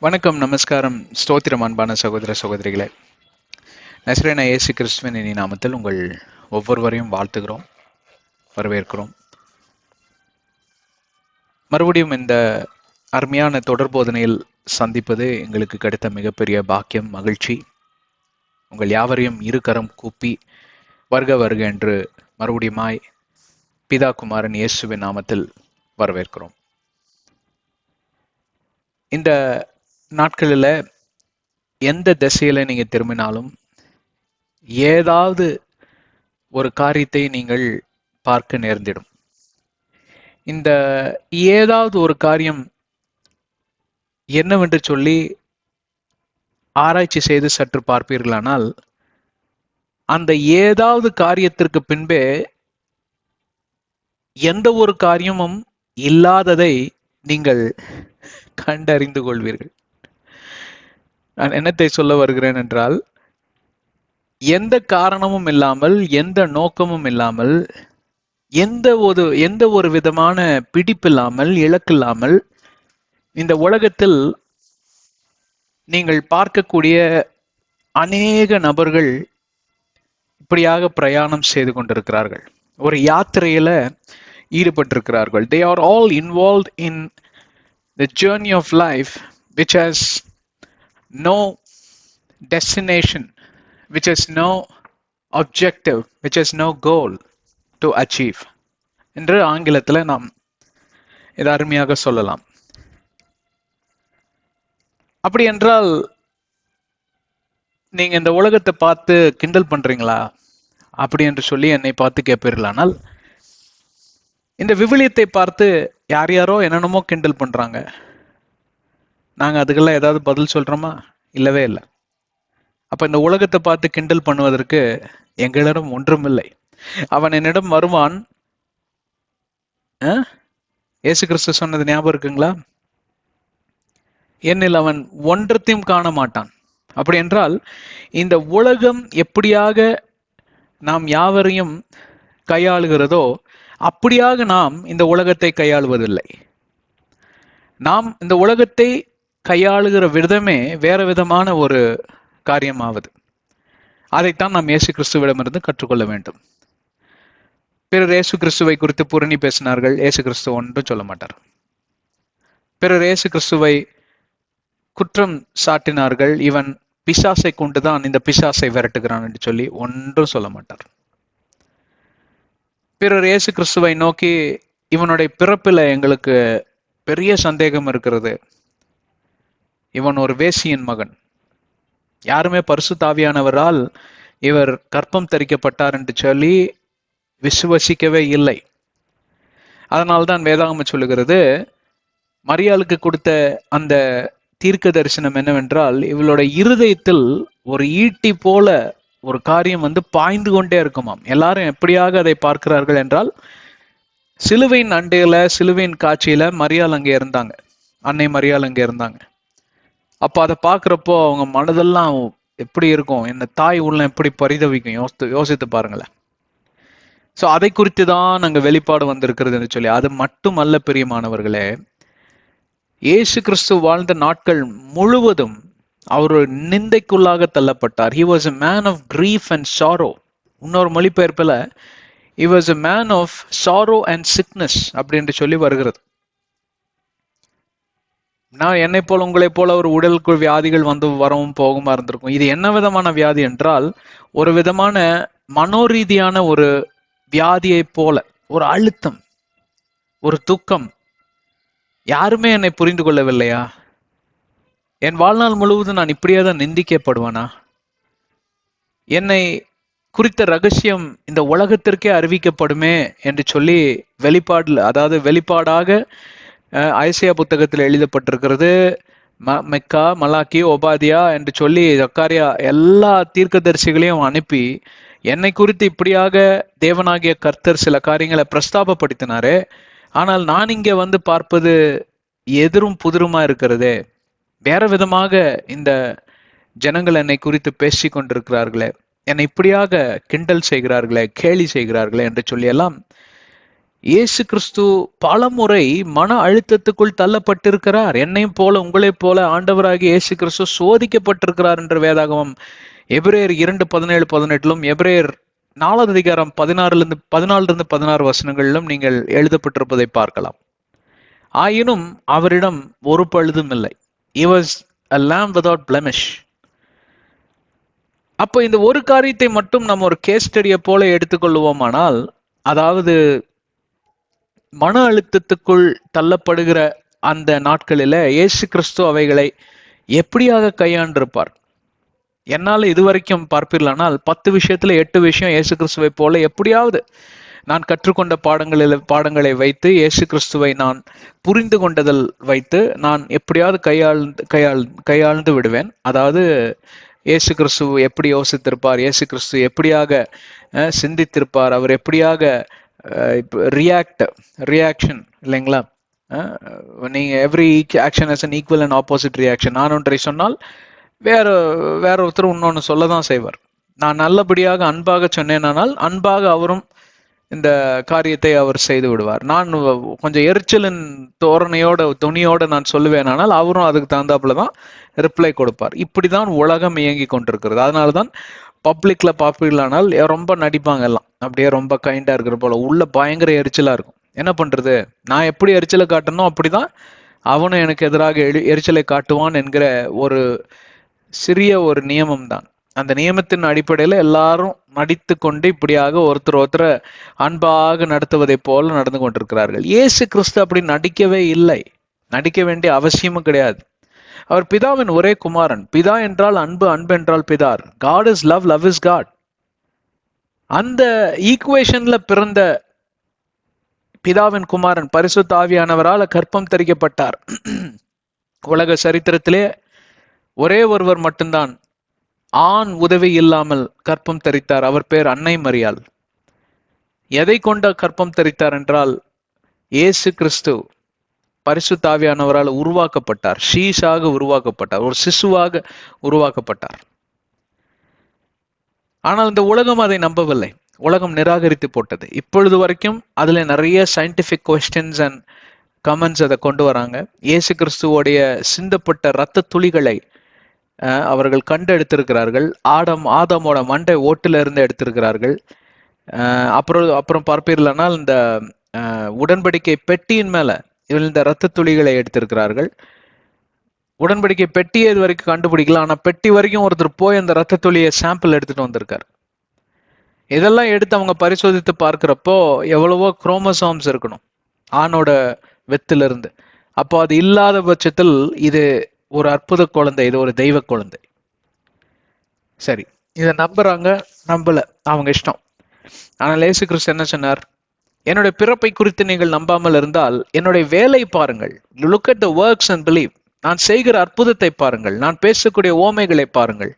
வணக்கம், நமஸ்காரம், ஸ்தோத்திரம் அன்பான சகோதர சகோதரிகளே. நசரேனா இயேசு கிறிஸ்துவின் இனி நாமத்தில் உங்கள் ஒவ்வொருவரையும் வாழ்த்துகிறோம், வரவேற்கிறோம். மறுபடியும் இந்த அருமையான தொடர்போதனையில் சந்திப்பது எங்களுக்கு கிடைத்த மிகப்பெரிய பாக்கியம், மகிழ்ச்சி. உங்கள் யாவரையும் இருகரம் கூப்பி வருக வருக என்று மறுபடியுமாய் பிதா குமாரன் இயேசுவின் நாமத்தில் வரவேற்கிறோம். இந்த நாட்களில் எந்த திசையில நீங்க திரும்பினாலும் ஏதாவது ஒரு காரியத்தை நீங்கள் பார்க்க நேர்ந்திடும். இந்த ஏதாவது ஒரு காரியம் என்னவென்று சொல்லி ஆராய்ச்சி செய்து சற்று பார்ப்பீர்களானால், அந்த ஏதாவது காரியத்திற்கு பின்பே எந்த ஒரு காரியமும் இல்லாததை நீங்கள் கண்டறிந்து கொள்வீர்கள். நான் என்னத்தை சொல்ல வருகிறேன் என்றால், எந்த காரணமும் இல்லாமல், எந்த நோக்கமும் இல்லாமல், எந்த ஒரு விதமான பிடிப்பில்லாமல், இலக்கில்லாமல் இந்த உலகத்தில் நீங்கள் பார்க்கக்கூடிய அநேக நபர்கள் இப்படியாக பிரயாணம் செய்து கொண்டிருக்கிறார்கள். ஒரு யாத்திரையில ஈடுபட்டிருக்கிறார்கள். They are all involved in the journey of life which has no destination, which has no objective, which has no goal to achieve என்று ஆங்கிலத்தில் நாம் இதை அருமையாக சொல்லலாம். அப்படி என்றால் நீங்க இந்த உலகத்தை பார்த்து கிண்டல் பண்றீங்களா அப்படி என்று சொல்லி என்னை பார்த்து கேட்பீர்களானால், இந்த விவிலியத்தை பார்த்து யார் யாரோ என்னென்னமோ கிண்டல் பண்றாங்க, நாங்க அதுக்கெல்லாம் ஏதாவது பதில் சொல்றோமா? இல்லவே இல்லை. அப்ப இந்த உலகத்தை பார்த்து கிண்டல் பண்ணுவதற்கு எங்களிடம் ஒன்றும் இல்லை. அவன் என்னிடம் வருவான். இயேசு கிறிஸ்து சொன்னது ஞாபகம் இருக்குங்களா? என்னில் அவன் ஒன்றத்தையும் காண மாட்டான். அப்படி என்றால் இந்த உலகம் எப்படியாக நாம் யாவரையும் கையாளுகிறதோ அப்படியாக நாம் இந்த உலகத்தை கையாளுவதில்லை. நாம் இந்த உலகத்தை கையாளுகிற விதமே வேற விதமான ஒரு காரியமாவது. அதைத்தான் நாம் இயேசு கிறிஸ்துவிடமிருந்து கற்றுக்கொள்ள வேண்டும். பிறர் இயேசு கிறிஸ்துவை குறித்து புரணி பேசினார்கள். இயேசு கிறிஸ்து ஒன்றும் சொல்ல மாட்டார். பிறர் இயேசு கிறிஸ்துவை குற்றம் சாட்டினார்கள். இவன் பிசாசை கொண்டுதான் இந்த பிசாசை விரட்டுகிறான் என்று சொல்லி ஒன்றும் சொல்ல மாட்டார். பிறர் இயேசு கிறிஸ்துவை நோக்கி, இவனுடைய பிறப்பில எங்களுக்கு பெரிய சந்தேகம் இருக்கிறது, இவன் ஒரு வேசியின் மகன், யாருமே பரிசுத்த ஆவியானவரால் இவர் கற்பம் தரிக்கப்பட்டார் என்று சொல்லி விசுவசிக்கவே இல்லை. அதனால்தான் வேதாகமம் சொல்லுகிறது, மரியாளுக்கு கொடுத்த அந்த தீர்க்க தரிசனம் என்னவென்றால், இவளுடைய இருதயத்தில் ஒரு ஈட்டி போல ஒரு காரியம் பாய்ந்து கொண்டே இருக்குமாம். எல்லாரும் எப்படியாக அதை பார்க்கிறார்கள் என்றால், சிலுவையின் அண்டையில, சிலுவையின் காட்சியில மரியாள் அங்கே இருந்தாங்க, அன்னை மரியாள் அங்கே இருந்தாங்க. அப்ப அதை பார்க்கிறப்போ அவங்க மனதெல்லாம் எப்படி இருக்கும், என்ன தாய் உள்ள எப்படி பரிதவிக்கும், யோசித்து பாருங்களேன். ஸோ அதை குறித்து தான் அங்கே வெளிப்பாடு வந்திருக்கிறது என்று சொல்லி. அது மட்டுமல்ல பிரியமானவர்களே, இயேசு கிறிஸ்து வாழ்ந்த நாட்கள் முழுவதும் அவர் ஒரு நிந்தைக்குள்ளாக தள்ளப்பட்டார். He was a man of grief and sorrow. இன்னொரு மொழிபெயர்ப்பில் he was a man of sorrow and sickness அப்படின்னு சொல்லி வருகிறது. நான் என்னை போல உங்களை போல ஒரு உடலுக்குள் வியாதிகள் வரவும் போகுமா இருந்திருக்கும். இது என்ன விதமான வியாதி என்றால், ஒரு விதமான மனோரீதியான ஒரு வியாதியை போல, ஒரு அழுத்தம், ஒரு துக்கம். யாருமே என்னை புரிந்து கொள்ளவில்லையா? என் வாழ்நாள் முழுவதும் நான் இப்படியே தான் நிந்திக்கப்படுவானா? என்னை குறித்த ரகசியம் இந்த உலகத்திற்கே அறிவிக்கப்படுமே என்று சொல்லி வெளிப்பாடாக ஐசையா புத்தகத்தில் எழுதப்பட்டிருக்கிறது. மெக்கா, மலாக்கி, ஒபாதியா என்று சொல்லி ஜக்காரியா எல்லா தீர்க்கதரிசிகளையும் அனுப்பி என்னை குறித்து இப்படியாக தேவனாகிய கர்த்தர் சில காரியங்களை பிரஸ்தாபப்படுத்தினாரே, ஆனால் நான் இங்கே பார்ப்பது எதிரும் புதிருமா இருக்கிறதே, வேற விதமாக இந்த ஜனங்கள் என்னை குறித்து பேசி கொண்டிருக்கிறார்களே, என்னை இப்படியாக கிண்டல் செய்கிறார்களே, கேலி செய்கிறார்களே என்று சொல்லி எல்லாம் இயேசு கிறிஸ்து பலமுறை மன அழுத்தத்துக்குள் தள்ளப்பட்டிருக்கிறார். என்னையும் போல உங்களைப் போல ஆண்டவராகிய இயேசு கிறிஸ்து சோதிக்கப்பட்டிருக்கிறார் என்று வேதாகமம் எபிரேயர் 2:17-18 எபிரேயர் 4 அதிகாரம் 14-16 வசனங்களிலும் நீங்கள் எழுதப்பட்டிருப்பதை பார்க்கலாம். ஆயினும் அவரிடம் ஒரு பழுதும் இல்லை. He was a lamb without blemish. அப்போ இந்த ஒரு காரியத்தை மட்டும் நம்ம ஒரு கேஸ் ஸ்டடியை போல எடுத்துக்கொள்வோமானால், அதாவது மன அழுத்தத்துக்குள் தள்ளப்படுகிற அந்த நாட்களில இயேசு கிறிஸ்து அவைகளை எப்படியாக கையாண்டிருப்பார். என்னால் இதுவரைக்கும் பார்ப்பீர்களானால் 10 விஷயத்துல 8 விஷயம் இயேசு கிறிஸ்துவை போல எப்படியாவது நான் கற்றுக்கொண்ட பாடங்களை வைத்து, இயேசு கிறிஸ்துவை நான் புரிந்து கொண்டதில் வைத்து நான் எப்படியாவது கையாழ்ந்து விடுவேன். அதாவது இயேசு கிறிஸ்து எப்படி யோசித்திருப்பார், இயேசு கிறிஸ்து எப்படியாக சிந்தித்திருப்பார், அவர் எப்படியாக ரியாக்ஷன் இல்லைங்களா, நீங்க every action has an equal and opposite reaction. நான் ஒன்றை சொன்னால் வேற ஒருத்தர் இன்னொன்னு சொல்லதான் செய்வார். நான் நல்லபடியாக அன்பாக சொன்னேனானால் அன்பாக அவரும் இந்த காரியத்தை அவர் செய்து விடுவார். நான் கொஞ்சம் எரிச்சலின் துணியோட நான் சொல்லுவேனானால் அவரும் அதுக்கு தகுந்தாப்புலதான் ரிப்ளை கொடுப்பார். இப்படிதான் உலகம் இயங்கி கொண்டிருக்கிறது. அதனாலதான் பப்ளிக்ல பார்ப்பீர்களானால் ரொம்ப நடிப்பாங்க, எல்லாம் அப்படியே ரொம்ப கைண்டா இருக்கிற போல, உள்ள பயங்கர எரிச்சலா இருக்கும். என்ன பண்றது, நான் எப்படி எரிச்சலை காட்டணும் அப்படிதான் அவனும் எனக்கு எதிராக எரிச்சலை காட்டுவான் என்கிற ஒரு சிறிய ஒரு நியமம் தான். அந்த நியமத்தின் அடிப்படையில எல்லாரும் நடித்து கொண்டு இப்படியாக ஒருத்தர் அன்பாக நடத்துவதை போல நடந்து கொண்டிருக்கிறார்கள். இயேசு கிறிஸ்து அப்படி நடிக்கவே இல்லை, நடிக்க வேண்டிய அவசியமும் கிடையாது. அவர் பிதாவின் ஒரே குமாரன். பிதா என்றால் அன்பு, அன்பு என்றால் Bidar. God is love, love is God. அந்த ஈக்குவேஷன்ல பிறந்த பிதாவின் குமாரன் பரிசுத்த ஆவியானவரால் கற்பம் தரிக்கப்பட்டார். உலக சரித்திரத்திலே ஒரே ஒருவர் மட்டும்தான் ஆண் உதவி இல்லாமல் கற்பம் தரித்தார். அவர் பேர் அன்னை மரியாள். எதை கொண்ட கற்பம் தரித்தார் என்றால், இயேசு கிறிஸ்து பரிசுத்த ஆவியானவரால் உருவாக்கப்பட்டார், ஷீஷாக உருவாக்கப்பட்டார், ஒரு சிசுவாக உருவாக்கப்பட்டார். ஆனால் இந்த உலகம் அதை நம்பவில்லை. உலகம் நிராகரித்து போட்டது. இப்பொழுது வரைக்கும் அதுல நிறைய சயின்டிபிக் கொஸ்டின்ஸ் அண்ட் கமெண்ட்ஸ் அதை கொண்டு வராங்க. இயேசு கிறிஸ்துவோடைய சிந்தப்பட்ட இரத்த துளிகளை அவர்கள் கண்டு எடுத்திருக்கிறார்கள். ஆதாமோட மண்டை ஓட்டுல இருந்து எடுத்திருக்கிறார்கள். அப்புறம் பார்ப்பீர்களானால் இந்த உடன்படிக்கை பெட்டியின் மேல இந்த இரத்த துளிகளை எடுத்திருக்கிறார்கள். உடன்படிக்கை பெட்டியை இது வரைக்கும் கண்டுபிடிக்கலாம், ஆனா பெட்டி வரைக்கும் ஒருத்தர் போய் அந்த இரத்த துளியை சாம்பிள் எடுத்துட்டு வந்திருக்காரு. இதெல்லாம் எடுத்து அவங்க பரிசோதித்து பார்க்கிறப்போ எவ்வளவோ குரோமோசோம்ஸ் இருக்கணும் ஆணோட வெத்துல இருந்து. அப்போ அது இல்லாத பட்சத்தில் இது ஒரு அற்புத குழந்தை, இது ஒரு தெய்வ குழந்தை. சரி, இதை நம்புறாங்க நம்பல அவங்க இஷ்டம். ஆனால் இயேசு கிறிஸ்து என்ன சொன்னார், என்னுடைய பிறப்பை குறித்து நீங்கள் நம்பாமல் இருந்தால் என்னுடைய வேலை பாருங்கள். Look at the works and believe. நான் செய்கிற அற்புதத்தை பாருங்கள், நான் பேசக்கூடிய ஓமைகளை பாருங்கள்,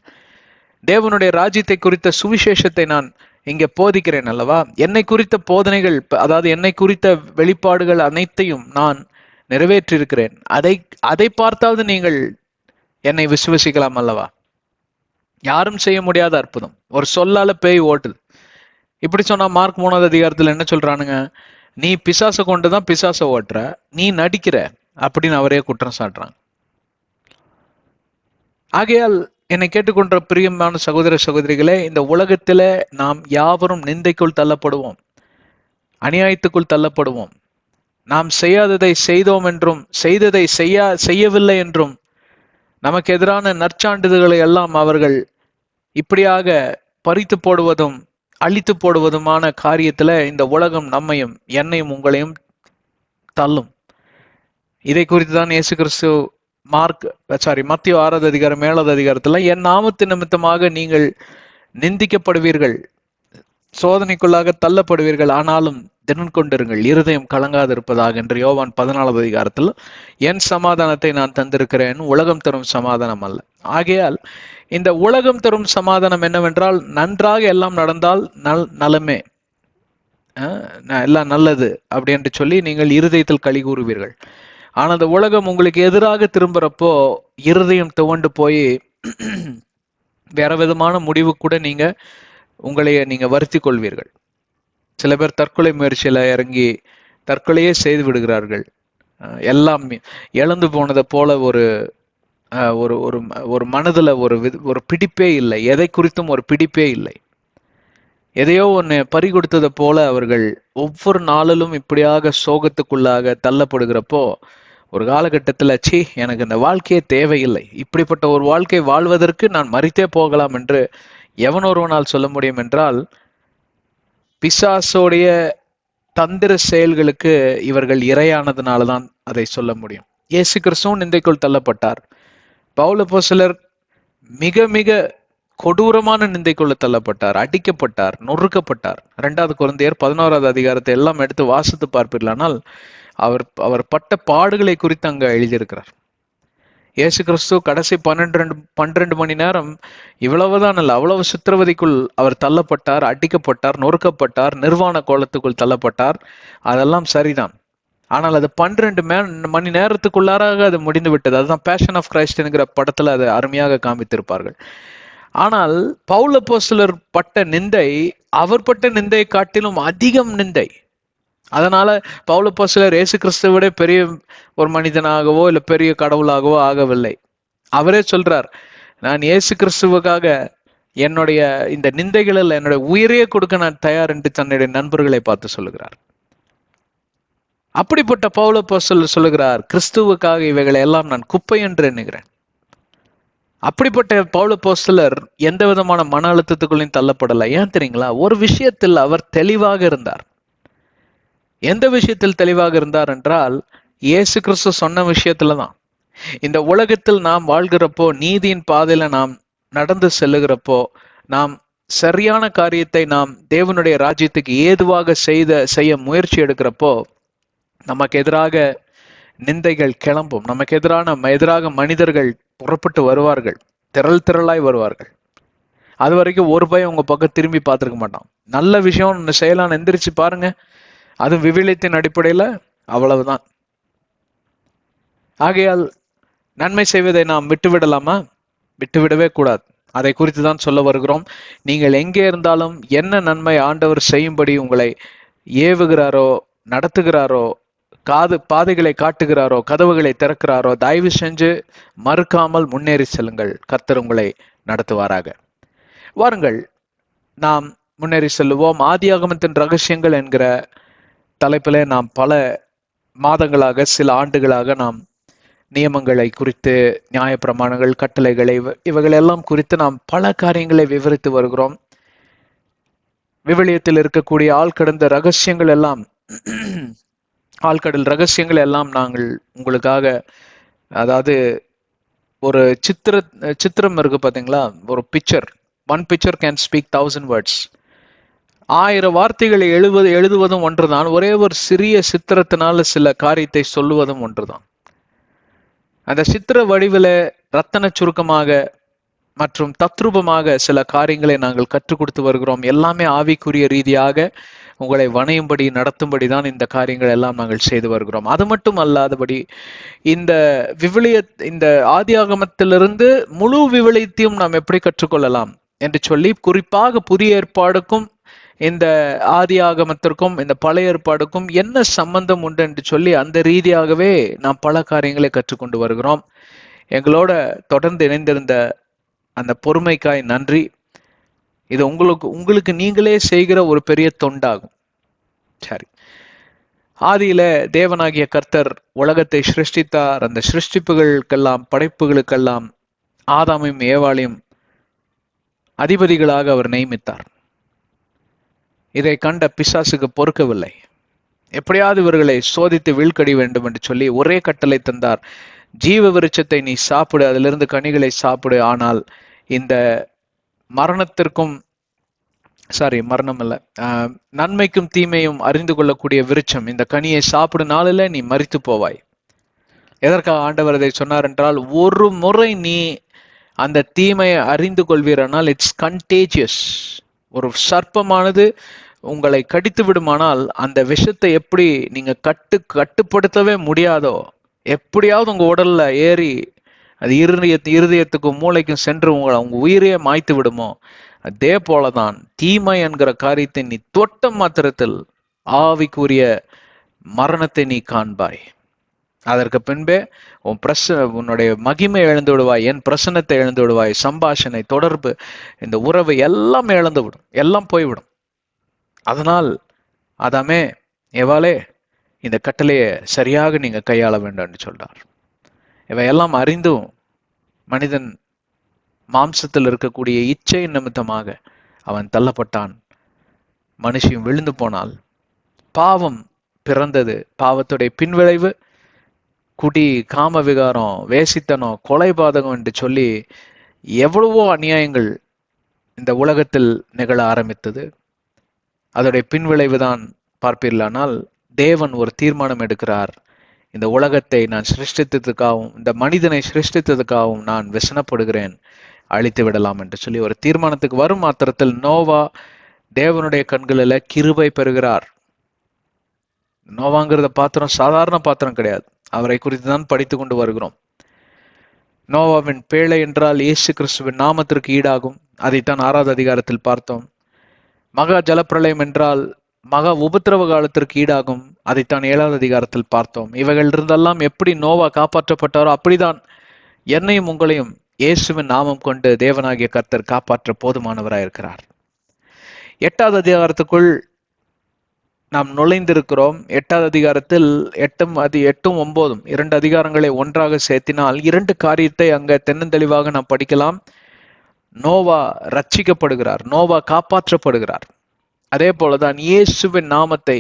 தேவனுடைய ராஜ்யத்தை குறித்த சுவிசேஷத்தை நான் இங்க போதிக்கிறேன் அல்லவா. என்னை குறித்த போதனைகள், அதாவது என்னை குறித்த வெளிப்பாடுகள் அனைத்தையும் நான் நிறைவேற்றிருக்கிறேன். அதை பார்த்தாவது நீங்கள் என்னை விசுவசிக்கலாம் அல்லவா. யாரும் செய்ய முடியாத அற்புதம், ஒரு சொல்லால பேய் ஓட்டுது. இப்படி சொன்னா மார்க் 3ஆவது அதிகாரத்துல என்ன சொல்றானுங்க, நீ பிசாசை கொண்டுதான் பிசாசை ஓட்டுற, நீ நடிக்கிற அப்படின்னு அவரே குற்றம் சாட்டுறாங்க. ஆகையால் என்னை கேட்டுக்கொண்ட பிரியமான சகோதர சகோதரிகளே, இந்த உலகத்தில நாம் யாவரும் நிந்தைக்குள் தள்ளப்படுவோம், அநியாயத்துக்குள் தள்ளப்படுவோம். நாம் செய்யாததை செய்தோம் என்றும் செய்ததை செய்யவில்லை என்றும் நமக்கு எதிரான நற்சான்றிதழ்களை எல்லாம் அவர்கள் இப்படியாக பறித்து போடுவதும் அழித்து போடுவதுமான காரியத்துல இந்த உலகம் நம்மையும் என்னையும் உங்களையும் தள்ளும். இதை குறித்து தான் இயேசு கிறிஸ்து மத்திய 6ஆவது அதிகாரம் 7ஆவது அதிகாரத்துல, என் நாமத்து நிமித்தமாக நீங்கள் நிந்திக்கப்படுவீர்கள், சோதனைக்குள்ளாக தள்ளப்படுவீர்கள், ஆனாலும் தினம் கொண்டிருங்கள், இருதயம் கலங்காது இருப்பதாக என்று யோவான் 14ஆவது அதிகாரத்தில், என் சமாதானத்தை நான் தந்திருக்கிறேன், உலகம் தரும் சமாதானம் அல்ல. ஆகையால் இந்த உலகம் தரும் சமாதானம் என்னவென்றால், நன்றாக எல்லாம் நடந்தால் நலமே, எல்லாம் நல்லது அப்படி என்று சொல்லி நீங்கள் இருதயத்தில் களி கூறுவீர்கள். ஆனா அந்த உலகம் உங்களுக்கு எதிராக திரும்புறப்போ இருதயம் துவண்டு போய் வேற விதமான முடிவு கூட நீங்க உங்களைய வருத்தி கொள்வீர்கள். சில பேர் தற்கொலை முயற்சியில இறங்கி தற்கொலையே செய்து விடுகிறார்கள். எல்லாம் இழந்து போனதை போல ஒரு ஒரு ஒரு ஒரு மனதுல ஒரு பிடிப்பே இல்லை, எதை குறித்தும் ஒரு பிடிப்பே இல்லை. எதையோ ஒன்று பறி கொடுத்ததை போல அவர்கள் ஒவ்வொரு நாளிலும் இப்படியாக சோகத்துக்குள்ளாக தள்ளப்படுகிறப்போ ஒரு காலகட்டத்தில், சி எனக்கு இந்த வாழ்க்கையே தேவையில்லை, இப்படிப்பட்ட ஒரு வாழ்க்கை வாழ்வதற்கு நான் மரித்தே போகலாம் என்று எவன் ஒருவனால் சொல்ல முடியும் என்றால், பிசாசோடைய தந்திர செயல்களுக்கு இவர்கள் இரையானதுனால தான் அதை சொல்ல முடியும். இயேசு கிறிஸ்துவும் நிந்தைக்குள் தள்ளப்பட்டார். பவுல் அப்போஸ்தலர் மிக மிக கொடூரமான நிந்தைக்குள்ள தள்ளப்பட்டார், அடிக்கப்பட்டார், நொறுக்கப்பட்டார். 2 கொரிந்தியர் 11வது அதிகாரத்தை எல்லாம் எடுத்து வாசித்து பார்ப்பீர்களானால் அவர் பட்ட பாடுகளை குறித்து அங்க எழுதியிருக்கிறார். இயேசு கிறிஸ்து கடைசி 12 மணி நேரம் இவ்வளவுதான் அல்ல, அவ்வளவு சித்திரவதைக்குள் அவர் தள்ளப்பட்டார், அடிக்கப்பட்டார், நொறுக்கப்பட்டார், நிர்வாண கோலத்துக்குள் தள்ளப்பட்டார். அதெல்லாம் சரிதான். ஆனால் அது 12 மணி நேரத்துக்குள்ளாராக அது முடிந்து விட்டது. அதுதான் பேஷன் ஆஃப் கிரைஸ்ட் என்கிற படத்துல அதை அருமையாக காமித்திருப்பார்கள். ஆனால் பவுல் அப்போஸ்தலர் பட்ட நிந்தை, அவர் பட்ட நிந்தையை காட்டிலும் அதிகம் நிந்தை. அதனால பவுல் அப்போஸ்தலர் இயேசு கிறிஸ்துவை விட பெரிய ஒரு மனிதனாகவோ இல்லை பெரிய கடவுளாகவோ ஆகவில்லை. அவரே சொல்றார், நான் இயேசு கிறிஸ்துவுக்காக என்னுடைய இந்த நிந்தைகளில் என்னுடைய உயிரையே கொடுக்க நான் தயார் என்று தன்னுடைய நண்பர்களை பார்த்து சொல்லுகிறார். அப்படிப்பட்ட பவுல் அப்போஸ்தலர் சொல்லுகிறார், கிறிஸ்துவுக்காக இவைகளை எல்லாம் நான் குப்பை என்று எண்ணுகிறேன். அப்படிப்பட்ட பவுல் அப்போஸ்தலர் எந்த விதமான மன அழுத்தத்துக்குள்ளையும் தள்ளப்படலை. ஏன் தெரியுங்களா? ஒரு விஷயத்தில் அவர் தெளிவாக இருந்தார். எந்த விஷயத்தில் தெளிவாக இருந்தார் என்றால், இயேசு கிறிஸ்து சொன்ன விஷயத்துல தான். இந்த உலகத்தில் நாம் வாழ்கிறப்போ, நீதியின் பாதையில நாம் நடந்து செல்லுகிறப்போ, நாம் சரியான காரியத்தை நாம் தேவனுடைய ராஜ்யத்துக்கு ஏதுவாக செய்ய முயற்சி எடுக்கிறப்போ, நமக்கு எதிராக நிந்தைகள் கிளம்பும். நமக்கு எதிராக மனிதர்கள் புறப்பட்டு வருவார்கள், திரளாய் வருவார்கள். அது வரைக்கும் ஒரு பையன் உங்க பக்கம் திரும்பி பார்த்துருக்க மாட்டான். நல்ல விஷயம் செய்யலாம் எந்திரிச்சு பாருங்க, அது விவிலியத்தின் அடிப்படையில அவ்வளவுதான். ஆகையால் நன்மை செய்வதை நாம் விட்டுவிடலாமா? விட்டுவிடவே கூடாது. அதை குறித்து தான் சொல்ல வருகிறோம். நீங்கள் எங்கே இருந்தாலும் என்ன நன்மை ஆண்டவர் செய்யும்படி உங்களை ஏவுகிறாரோ, நடத்துகிறாரோ, பாதைகளை காட்டுகிறாரோ, கதவுகளை திறக்கிறாரோ, தயவு செஞ்சு மறுக்காமல் முன்னேறி செல்லுங்கள். கர்த்தர் உங்களை நடத்துவாராக. வாருங்கள், நாம் முன்னேறி செல்லுவோம். ஆதியாகமத்தின் ரகசியங்கள் என்கிற தலைப்பிலே நாம் பல மாதங்களாக, சில ஆண்டுகளாக நாம் நியமங்களை குறித்து, நியாயப்பிரமாணங்கள், கட்டளைகளை, இவைகளெல்லாம் குறித்து நாம் பல காரியங்களை விவரித்து வருகிறோம். விவிலியத்தில் இருக்கக்கூடிய ஆழ்கடந்த ரகசியங்கள் எல்லாம், ஆழ்கடல் ரகசியங்கள் எல்லாம் நாங்கள் உங்களுக்காக, அதாவது ஒரு சித்திரம் இருக்கு பார்த்தீங்களா, ஒரு picture, one picture can speak 1000 words. 1000 வார்த்தைகளை எழுதுவதும் ஒன்றுதான். ஒரே ஒரு சிறிய சித்திரத்தினால சில காரியத்தை சொல்லுவதும் ஒன்றுதான். அந்த சித்திர வடிவில ரத்தன சுருக்கமாக மற்றும் தத்ரூபமாக சில காரியங்களை நாங்கள் கற்றுக் கொடுத்து வருகிறோம். எல்லாமே ஆவிக்குரிய ரீதியாக உங்களை வணையும்படி, நடத்தும்படி தான் இந்த காரியங்கள் எல்லாம் நாங்கள் செய்து வருகிறோம். அது மட்டும் அல்லாதபடி இந்த இந்த ஆதியாகமத்திலிருந்து முழு விவிலியத்தையும் நாம் எப்படி கற்றுக்கொள்ளலாம் என்று சொல்லி, குறிப்பாக புதிய ஏற்பாடுக்கும் இந்த ஆதி ஆகமத்திற்கும் இந்த பழைய ஏற்பாடுக்கும் என்ன சம்பந்தம் உண்டு என்று சொல்லி அந்த ரீதியாகவே நாம் பல காரியங்களை கற்றுக்கொண்டு வருகிறோம். எங்களோட தொடர்ந்து இணைந்திருந்த அந்த பொறுமைக்காய் நன்றி. இது உங்களுக்கு நீங்களே செய்கிற ஒரு பெரிய தொண்டாகும். சரி, ஆதியில தேவனாகிய கர்த்தர் உலகத்தை சிருஷ்டித்தார். அந்த சிருஷ்டிப்புகளுக்கெல்லாம், படைப்புகளுக்கெல்லாம் ஆதாமையும் ஏவாளையும் அதிபதிகளாக அவர் நியமித்தார். இதை கண்ட பிசாசுக்கு பொறுக்கவில்லை. எப்படியாவது இவர்களை சோதித்து வீழ்க்கடி வேண்டும் என்று சொல்லி ஒரே கட்டளை தந்தார். ஜீவ விருட்சத்தை நீ சாப்பிடு, அதிலிருந்து கனிகளை சாப்பிடு. ஆனால் இந்த மரணம் அல்ல, நன்மைக்கும் தீமையும் அறிந்து கொள்ளக்கூடிய விருட்சம், இந்த கனியை சாப்பிடும் நாளில் நீ மரித்து போவாய். எதற்காக ஆண்டவர் இதை சொன்னார் என்றால், ஒரு முறை நீ அந்த தீமையை அறிந்து கொள்வீரானால் இட்ஸ் கண்டேஜியஸ். ஒரு சர்ப்பமானது உங்களை கடித்து விடுமானால் அந்த விஷத்தை எப்படி நீங்க கட்டுப்படுத்தவே முடியாதோ, எப்படியாவது உங்க உடல்ல ஏறி அது இருதயத்துக்கும் மூளைக்கும் சென்று உங்க உயிரையே மாய்த்து விடுமோ, அதே போலதான் தீமை என்கிற காரியத்தை நீ தொட்ட மாத்திரத்தில் ஆவிக்குரிய மரணத்தை நீ காண்பாய். அதற்கு பின்பே உன்னுடைய மகிமை இழந்து விடுவாய், என் பிரசன்னத்தை இழந்து விடுவாய், சம்பாஷணை, தொடர்பு, இந்த உறவு எல்லாம் இழந்து விடும், எல்லாம் போய்விடும். அதனால் அதாமே எவாலே இந்த கட்டளையை சரியாக நீங்க கையாள வேண்டும் என்று சொல்றார். இவையெல்லாம் அறிந்தும் மனிதன் மாம்சத்தில் இருக்கக்கூடிய இச்சை நிமித்தமாக அவன் தள்ளப்பட்டான். மனுஷன் விழுந்து போனால் பாவம் பிறந்தது. பாவத்துடைய பின்விளைவு குடி, காம விகாரம், வேசித்தனம், கொலைபாதகம் என்று சொல்லி எவ்வளவோ அநியாயங்கள் இந்த உலகத்தில் நிகழ ஆரம்பித்தது. அதோடைய பின்விளைவுதான் பார்ப்பீர்களானால் தேவன் ஒரு தீர்மானம் எடுக்கிறார். இந்த உலகத்தை நான் சிருஷ்டித்ததுக்காகவும் இந்த மனிதனை சிருஷ்டித்ததுக்காகவும் நான் விசனப்படுகிறேன், அழித்து விடலாம் என்று சொல்லி ஒரு தீர்மானத்துக்கு வரும் மாத்திரத்தில் நோவா தேவனுடைய கண்களில் கிருபை பெறுகிறார். நோவாங்கிறத பாத்திரம் சாதாரண பாத்திரம் கிடையாது. அவரை குறித்து தான் படித்து கொண்டு வருகிறோம். நோவாவின் பேழை என்றால் இயேசு கிறிஸ்துவின் நாமத்திற்கு ஈடாகும். அதைத்தான் 6வது அதிகாரத்தில் பார்த்தோம். மகா ஜலப்பிரளயம் என்றால் மகா உபத்திரவ காலத்திற்கு ஈடாகும். அதைத்தான் 7வது அதிகாரத்தில் பார்த்தோம். இவைகள் இருந்தெல்லாம் எப்படி நோவா காப்பாற்றப்பட்டாரோ அப்படிதான் என்னையும் உங்களையும் இயேசுவின் நாமம் கொண்டு தேவனாகிய கர்த்தர் காப்பாற்ற போதுமானவராயிருக்கிறார். 8வது அதிகாரத்துக்குள் நாம் நுழைந்திருக்கிறோம். 8வது அதிகாரத்தில் 8ம் 9ம் 2 அதிகாரங்களை ஒன்றாக சேர்த்தினால் 2 காரியத்தை அங்க தென்னந்தெளிவாக நாம் படிக்கலாம். நோவா ரட்சிக்கப்படுகிறார், நோவா காப்பாற்றப்படுகிறார். அதே போலதான் இயேசுவின் நாமத்தை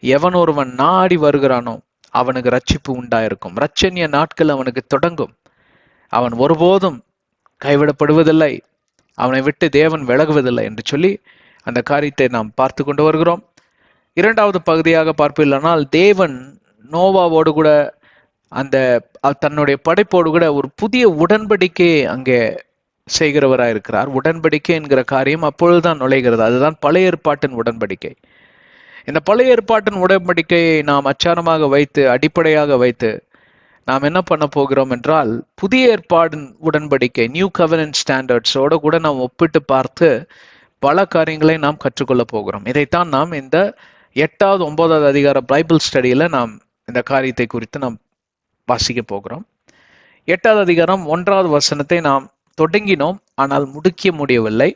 எவன் ஒருவன் நாடி வருகிறானோ அவனுக்கு ரட்சிப்பு உண்டாயிருக்கும். ரட்சணிய நாட்கள் அவனுக்கு தொடங்கும். அவன் ஒருபோதும் கைவிடப்படுவதில்லை, அவனை விட்டு தேவன் விலகுவதில்லை என்று சொல்லி அந்த காரியத்தை நாம் பார்த்து கொண்டு வருகிறோம். 2வது பகுதியாக பார்ப்பீர்களானால் தேவன் நோவாவோடு கூட அந்த தன்னுடைய படைப்போடு கூட ஒரு புதிய உடன்படிக்கையை அங்கே செய்கிறவராயிருக்கிறார். உடன்படிக்கை என்கிற காரியம் அப்பொழுதுதான் நுழைகிறது. அதுதான் பழைய ஏற்பாட்டின் உடன்படிக்கை. இந்த பழைய ஏற்பாட்டின் உடன்படிக்கையை நாம் அச்சாரமாக வைத்து அடிப்படையாக வைத்து நாம் என்ன பண்ண போகிறோம் என்றால் புதிய ஏற்பாடின் உடன்படிக்கை, நியூ கவெனன்ட் ஸ்டாண்டர்ட்ஸோட கூட நாம் ஒப்பிட்டு பார்த்து பல காரியங்களை நாம் கற்றுக்கொள்ள போகிறோம். இதைத்தான் நாம் இந்த 8வது 9வது அதிகார பைபிள் ஸ்டடியில நாம் இந்த காரியத்தை குறித்து நாம் வாசிக்க போகிறோம். 8வது அதிகாரம் 1வது வசனத்தை நாம் தொடங்கினோம், ஆனால் முடிக்க முடியவில்லை.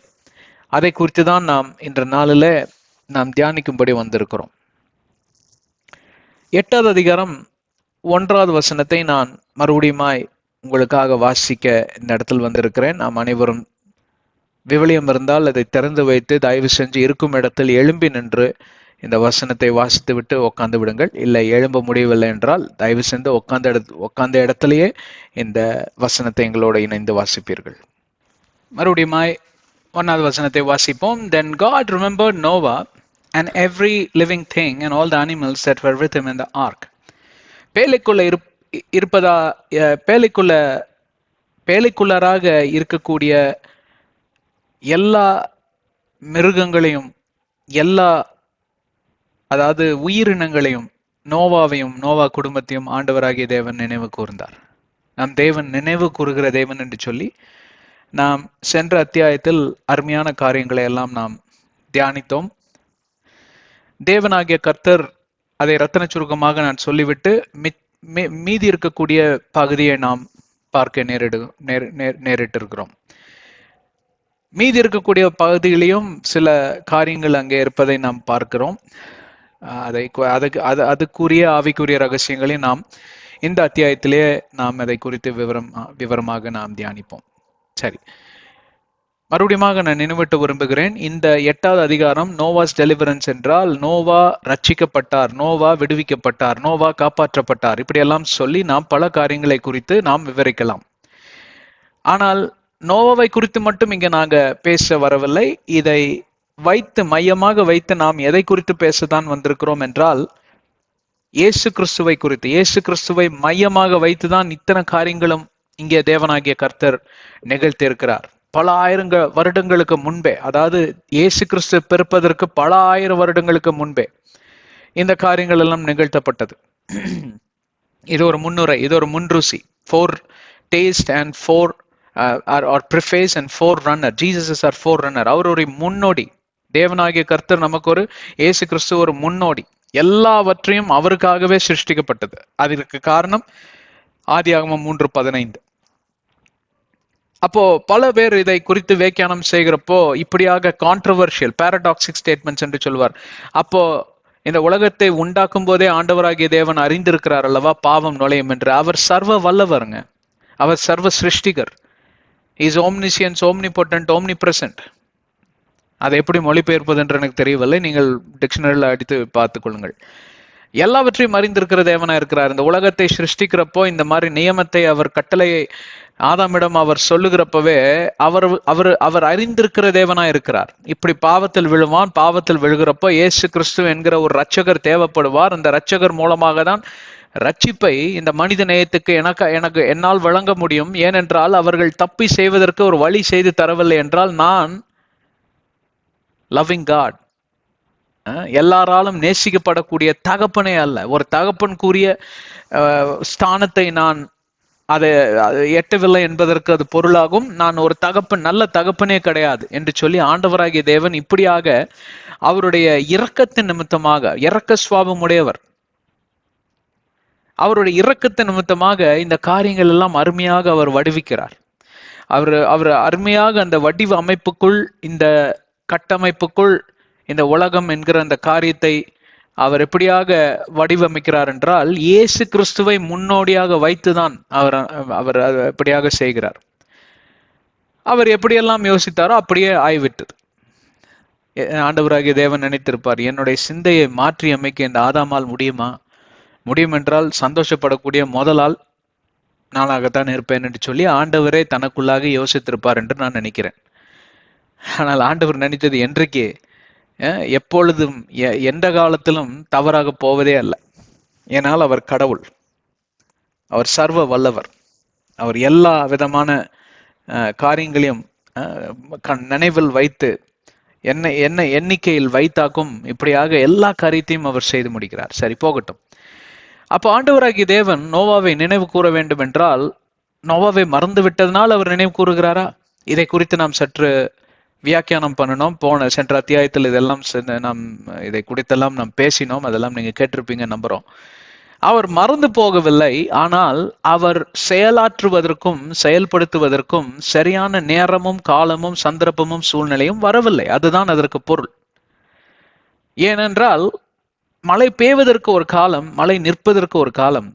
அதை குறித்து தான் நாம் இன்ற நாளில் நாம் தியானிக்கும்படி வந்திருக்கிறோம். 8வது அதிகாரம் 1வது வசனத்தை நான் மறுபடியுமாய் உங்களுக்காக வாசிக்க இந்த இடத்தில் வந்திருக்கிறேன். நாம் அனைவரும் விவிலியம் இருந்தால் அதை திறந்து வைத்து தயவு செஞ்சு இருக்கும் இடத்தில் எழும்பி நின்று இந்த வசனத்தை வாசித்து விட்டு உட்கார்ந்து விடுங்கள். இல்லை எழும்ப முடியவில்லை என்றால் தயவு செஞ்சு உட்கார்ந்த இடத்திலேயே இந்த வசனத்தை எங்களோட இணைந்து வாசிப்பீர்கள். மறுபடியுமாய் 1வது வசனத்தை வாசிப்போம். Then God remembered Noah and every living thing and all the animals that were with him in the ark. பேழைக்குள்ளராக இருக்கக்கூடிய எல்லா மிருகங்களையும், எல்லா அதாவது உயிரினங்களையும், நோவாவையும் நோவா குடும்பத்தையும் ஆண்டவராகிய தேவன் நினைவு கூர்ந்தார். நாம் தேவன் நினைவு கூறுகிற தேவன் என்று சொல்லி நாம் சென்ற அத்தியாயத்தில் அருமையான காரியங்களை எல்லாம் நாம் தியானித்தோம். தேவனாகிய கர்த்தர் அதை ரத்தன சுருக்கமாக நான் சொல்லிவிட்டு மீதி இருக்கக்கூடிய பகுதியை நாம் பார்க்க நேரிட்டிருக்கிறோம். மீதி இருக்கக்கூடிய பகுதியிலையும் சில காரியங்கள் அங்கே இருப்பதை நாம் பார்க்கிறோம். அதுக்குரிய ஆவிக்குரிய ரகசியங்களையும் நாம் இந்த அத்தியாயத்திலே நாம் அதை குறித்து விவரமாக நாம் தியானிப்போம். சரி, மறுபடியும் நான் நினைவிட்டு விரும்புகிறேன். இந்த 8வது அதிகாரம் நோவாஸ் டெலிவரன்ஸ் என்றால் நோவா ரட்சிக்கப்பட்டார், நோவா விடுவிக்கப்பட்டார், நோவா காப்பாற்றப்பட்டார், இப்படியெல்லாம் சொல்லி நாம் பல காரியங்களை குறித்து நாம் விவரிக்கலாம். ஆனால் நோவாவை குறித்து மட்டும் இங்க நாங்க பேச வரவில்லை. இதை வைத்து மையமாக வைத்து நாம் எதை குறித்து பேசத்தான் வந்திருக்கிறோம் என்றால் இயேசு கிறிஸ்துவை குறித்து. இயேசு கிறிஸ்துவை மையமாக வைத்துதான் இத்தனை காரியங்களும் இங்கே தேவனாகிய கர்த்தர் நிகழ்த்தியிருக்கிறார். பல ஆயிரம் வருடங்களுக்கு முன்பே, அதாவது இயேசு கிறிஸ்து பிறப்பதற்கு பல ஆயிரம் வருடங்களுக்கு முன்பே இந்த காரியங்கள் எல்லாம் நிகழ்த்தப்பட்டது. இது ஒரு முன்னுரை, இது ஒரு முன்ருசி. 4 taste and 4 or preface and forerunner. Jesus is our forerunner. அவர் ஒரு முன்னோடி. தேவனாகிய கர்த்தர் நமக்கு ஒரு இயேசு கிறிஸ்து ஒரு முன்னோடி. எல்லாவற்றையும் அவருக்காகவே சிருஷ்டிக்கப்பட்டது. அதற்கு காரணம் ஆதியாகமம் 3:15. அப்போ பல பேர் இதை குறித்து வியாக்கியானம் செய்கிறப்போ இப்படியாக கான்ட்ரவர்ஷியல் பாரடாக்சிக் ஸ்டேட்மெண்ட்ஸ் என்று சொல்வார். அப்போ இந்த உலகத்தை உண்டாக்கும் போதே ஆண்டவராகிய தேவன் அறிந்திருக்கிறார் அல்லவா பாவம் நுழையும் என்று. அவர் சர்வ வல்லவருங்க, அவர் சர்வ சிருஷ்டிகர். இஸ் ஓம்னிசியன்ஸ், ஓம்னிபொட்டன்ட், ஓம்னிபிரசன்ட். அதை எப்படி மொழிபெயர்ப்பது என்று எனக்கு தெரியவில்லை, நீங்கள் டிக்ஷனரியில் அடித்து பார்த்துக் கொள்ளுங்கள். எல்லாவற்றையும் அறிந்திருக்கிற தேவனா இருக்கிறார். இந்த உலகத்தை சிருஷ்டிக்கிறப்போ இந்த மாதிரி நியமத்தை அவர் கட்டளையை ஆதாமிடம் அவர் சொல்லுகிறப்பவே அவர் அவர் அவர் அறிந்திருக்கிற தேவனா இருக்கிறார். இப்படி பாவத்தில் விழுவான், பாவத்தில் விழுகிறப்போ இயேசு கிறிஸ்து என்கிற ஒரு ரட்சகர் தேவைப்படுவார். அந்த ரட்சகர் மூலமாக தான் ரட்சிப்பை இந்த மனித நேயத்துக்கு எனக்கு என்னால் வழங்க முடியும். ஏனென்றால் அவர்கள் தப்பி செய்வதற்கு ஒரு வழி செய்து தரவில்லை என்றால் நான் லவ்விங் காட், எல்லாராலும் நேசிக்கப்படக்கூடிய தகப்பனே அல்ல. ஒரு தகப்பன் கூறிய ஸ்தானத்தை நான் அதை எட்டவில்லை என்பதற்கு அது பொருளாகும். நான் ஒரு தகப்பன், நல்ல தகப்பனே கிடையாது என்று சொல்லி ஆண்டவராகிய தேவன் இப்படியாக அவருடைய இரக்கத்தின் நிமித்தமாக, இரக்க சுவாபம் உடையவர், அவருடைய இரக்கத்தின் நிமித்தமாக இந்த காரியங்கள் எல்லாம் அருமையாக அவர் வடிவிக்கிறார். அவர் அருமையாக அந்த வடிவ அமைப்புக்குள், இந்த கட்டமைப்புக்குள் இந்த உலகம் என்கிற அந்த காரியத்தை அவர் எப்படியாக வடிவமைக்கிறார் என்றால் இயேசு கிறிஸ்துவை முன்னோடியாக வைத்துதான் அவர் எப்படியாக செய்கிறார். அவர் எப்படியெல்லாம் யோசித்தாரோ அப்படியே ஆய்விட்டது. ஆண்டவராகிய தேவன் நினைத்திருப்பார், என்னுடைய சிந்தையை மாற்றி அமைக்க இந்த ஆதாமால் முடியுமா? முடியும் என்றால் சந்தோஷப்படக்கூடிய முதலால் நானாகத்தான் இருப்பேன் என்று சொல்லி ஆண்டவரே தனக்குள்ளாக யோசித்திருப்பார் என்று நான் நினைக்கிறேன். ஆனால் ஆண்டவர் நினைத்தது என்றைக்கு, எப்பொழுதும், எந்த காலத்திலும் தவறாக போவதே அல்ல. ஏனால் அவர் கடவுள், அவர் சர்வ வல்லவர், அவர் எல்லா விதமான காரியங்களையும் நினைவில் வைத்து என்ன எண்ணிக்கையில் வைத்தாக்கும் இப்படியாக எல்லா காரியத்தையும் அவர் செய்து முடிக்கிறார். சரி, போகட்டும். அப்போ ஆண்டவராகிய தேவன் நோவாவை நினைவு கூற வேண்டும் என்றால் நோவாவை மறந்து விட்டதனால் அவர் நினைவு கூறுகிறாரா? இதை குறித்து நாம் சற்று வியாக்கியானம் பண்ணணும். சென்ற அத்தியாயத்தில் இதெல்லாம் நாம் இதை குறித்தெல்லாம் நாம் பேசினோம். அதெல்லாம் நீங்க கேட்டிருப்பீங்க நம்புறோம். அவர் மறந்து போகவில்லை, ஆனால் அவர் செயலாற்றுவதற்கும் செயல்படுத்துவதற்கும் சரியான நேரமும் காலமும் சந்தர்ப்பமும் சூழ்நிலையும் வரவில்லை. அதுதான் அதற்கு பொருள். ஏனென்றால் மழை பெய்வதற்கு ஒரு காலம், மழை நிற்பதற்கு ஒரு காலம்,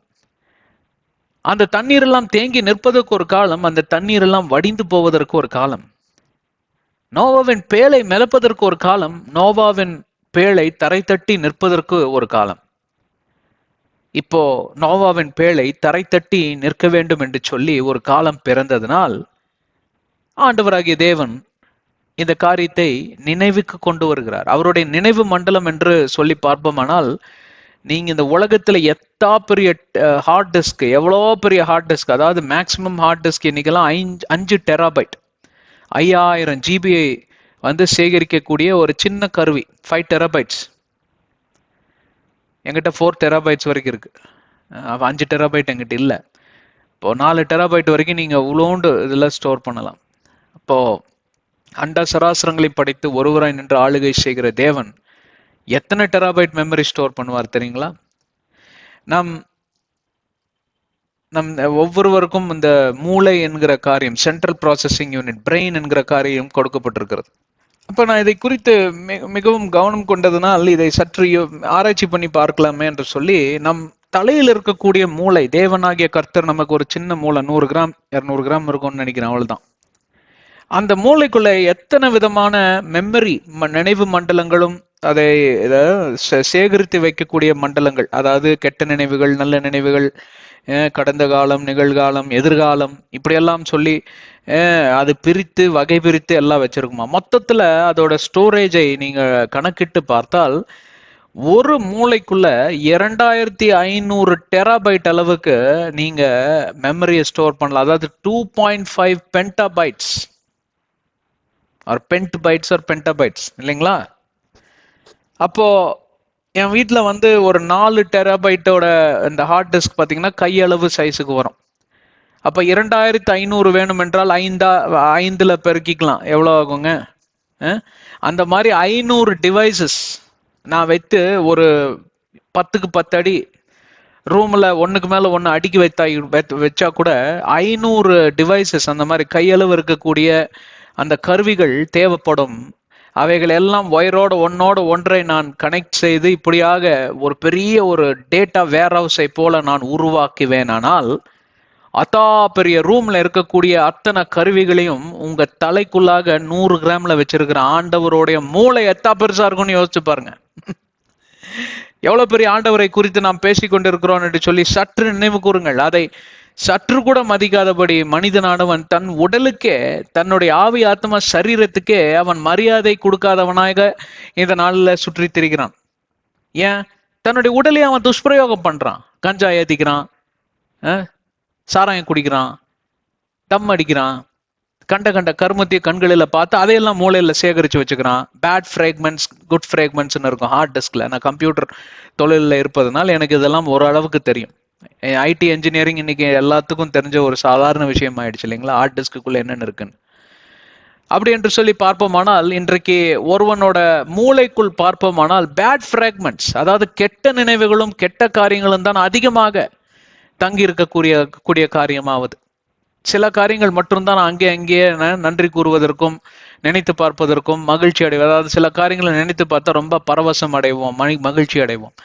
அந்த தண்ணீர் எல்லாம் தேங்கி நிற்பதற்கு ஒரு காலம், அந்த தண்ணீர் எல்லாம் வடிந்து போவதற்கு ஒரு காலம், நோவாவின் பேழை மிதப்பதற்கு ஒரு காலம், நோவாவின் பேழை தரை தட்டி நிற்பதற்கு ஒரு காலம். இப்போ நோவாவின் பேழை தரை தட்டி நிற்க வேண்டும் என்று சொல்லி ஒரு காலம் பிறந்ததனால் ஆண்டவராகிய தேவன் இந்த காரியத்தை நினைவுக்கு கொண்டு வருகிறார். அவருடைய நினைவு மண்டலம் என்று சொல்லி பார்ப்போமானால், நீங்க இந்த உலகத்துல எத்தா பெரிய ஹார்ட் டிஸ்க், எவ்வளோ பெரிய ஹார்ட் டிஸ்க், அதாவது மேக்சிமம் ஹார்ட் டிஸ்க் இன்னைக்கெல்லாம் 5 டெராபைட், 5000 ஜிபியை சேகரிக்கக்கூடிய ஒரு சின்ன கருவி 5 டெராபைட்ஸ். எங்கிட்ட 4 டெராபைட்ஸ் வரைக்கும் இருக்கு. 5 டெராபைட் எங்கிட்ட இல்லை. இப்போ 4 டெராபைட் வரைக்கும் நீங்க உளோண்டு இதில் ஸ்டோர் பண்ணலாம். அப்போ அண்ட சராசரங்களை படைத்து ஒருவராய் நின்று ஆளுகை செய்கிற தேவன் எத்தனை டெராபைட் மெமரி ஸ்டோர் பண்ணுவார் தெரியுங்களா? நம் ஒவ்வொருவருக்கும் இந்த மூளை என்கிற காரியம், சென்ட்ரல் ப்ராசஸிங் யூனிட், பிரெயின் என்கிற காரியம் கொடுக்கப்பட்டிருக்கிறது. அப்ப நான் இதை குறித்து மிகவும் கவனம் கொண்டதுனால் இதை சற்று ஆராய்ச்சி பண்ணி பார்க்கலாமே என்று சொல்லி, நம் தலையில் இருக்கக்கூடிய மூளை, தேவனாகிய கர்த்தர் நமக்கு ஒரு சின்ன மூளை 100 கிராம் 200 கிராம் இருக்கும்னு நினைக்கிறேன், அவ்வளவுதான். அந்த மூளைக்குள்ள எத்தனை விதமான மெமரி, நினைவு மண்டலங்களும், அதை சேகரித்து வைக்கக்கூடிய மண்டலங்கள், அதாவது கெட்ட நினைவுகள், நல்ல நினைவுகள், கடந்த காலம், நிகழ்காலம், எதிர்காலம், இப்படியெல்லாம் சொல்லி அது பிரித்து வகை பிரித்து எல்லாம் வச்சிருக்குமா. மொத்தத்துல அதோட ஸ்டோரேஜை நீங்க கணக்கிட்டு பார்த்தால் ஒரு மூளைக்குள்ள 2500 டெராபைட் அளவுக்கு நீங்க மெமரியை ஸ்டோர் பண்ணலாம். அதாவது 2.5 பென்டாபைட்ஸ் ஆர் பென்ட்பைட்ஸ் ஆர் பென்டாபைட்ஸ் இல்லைங்களா? அப்போ என் வீட்டில் ஒரு 4 டெராபைட்டோட இந்த ஹார்ட் டிஸ்க் பார்த்தீங்கன்னா கையளவு சைஸுக்கு வரும். அப்ப 2500 வேணும் என்றால் 5ல பெருக்கிக்கலாம், எவ்வளவு ஆகுங்க? அந்த மாதிரி 500 டிவைசஸ் நான் வைத்து ஒரு 10க்கு 10 அடி ரூம்ல ஒண்ணுக்கு மேல ஒண்ணு அடுக்கி வச்சா கூட 500 டிவைசஸ், அந்த மாதிரி கையளவு இருக்கக்கூடிய அந்த கருவிகள் தேவைப்படும். அவைகள் எல்லாம் ஒயரோட ஒன்னோட ஒன்றை நான் கனெக்ட் செய்து இப்படியாக ஒரு பெரிய ஒரு டேட்டா வேர் ஹவுஸை போல நான் உருவாக்குவேன். ஆனால் அத்தா பெரிய ரூம்ல இருக்கக்கூடிய அத்தனை கருவிகளையும் உங்க தலைக்குள்ளாக 100 கிராம்ல வச்சிருக்கிற ஆண்டவருடைய மூளை எத்தா பெருசா இருக்கும்னு யோசிச்சு பாருங்க. எவ்வளவு பெரிய ஆண்டவரை குறித்து நாம் பேசிக் கொண்டிருக்கிறோம் என்று சொல்லி சற்று நினைவு கூறுங்கள். அதை சற்று கூட மதிக்காதபடி மனிதனானவன் தன் உடலுக்கே, தன்னுடைய ஆவி ஆத்மா சரீரத்துக்கே அவன் மரியாதை கொடுக்காதவனாக இந்த நாள்ல சுற்றி திரிகிறான். ஏன்? தன்னுடைய உடலை அவன் துஷ்பிரயோகம் பண்றான். கஞ்சா ஏத்திக்கிறான், சாராயம் குடிக்கிறான், தம் அடிக்கிறான், கண்ட கருமத்திய கண்களில் பார்த்து அதையெல்லாம் மூளையில சேகரிச்சு வச்சுக்கிறான். பேட் ஃப்ரேக்மெண்ட்ஸ், குட் ஃப்ரேக்மெண்ட்ஸ்ன்னு இருக்கும் ஹார்ட் டிஸ்க்ல. நான் கம்ப்யூட்டர் தொழிலில் இருப்பதுனால எனக்கு இதெல்லாம் ஓரளவுக்கு தெரியும். ஐடி என்ஜினியரிங் இன்னைக்கு எல்லாத்துக்கும் தெரிஞ்ச ஒரு சாதாரண விஷயம் ஆயிடுச்சு இல்லைங்களா, ஹார்ட் டிஸ்க்குள்ள என்னென்ன இருக்குன்னு. அப்படி என்று சொல்லி பார்ப்போமானால், இன்றைக்கு ஒருவனோட மூளைக்குள் பார்ப்போமானால் பேட் ஃப்ராக்மெண்ட்ஸ், அதாவது கெட்ட நினைவுகளும் கெட்ட காரியங்களும் தான் அதிகமாக தங்கி இருக்கக்கூடிய காரியமாவது. சில காரியங்கள் மட்டும்தான் அங்கே நன்றி கூறுவதற்கும் நினைத்து பார்ப்பதற்கும் மகிழ்ச்சி அடைவோம். அதாவது சில காரியங்களை நினைத்து பார்த்தா ரொம்ப பரவசம் அடைவோம், மகிழ்ச்சி அடைவோம்.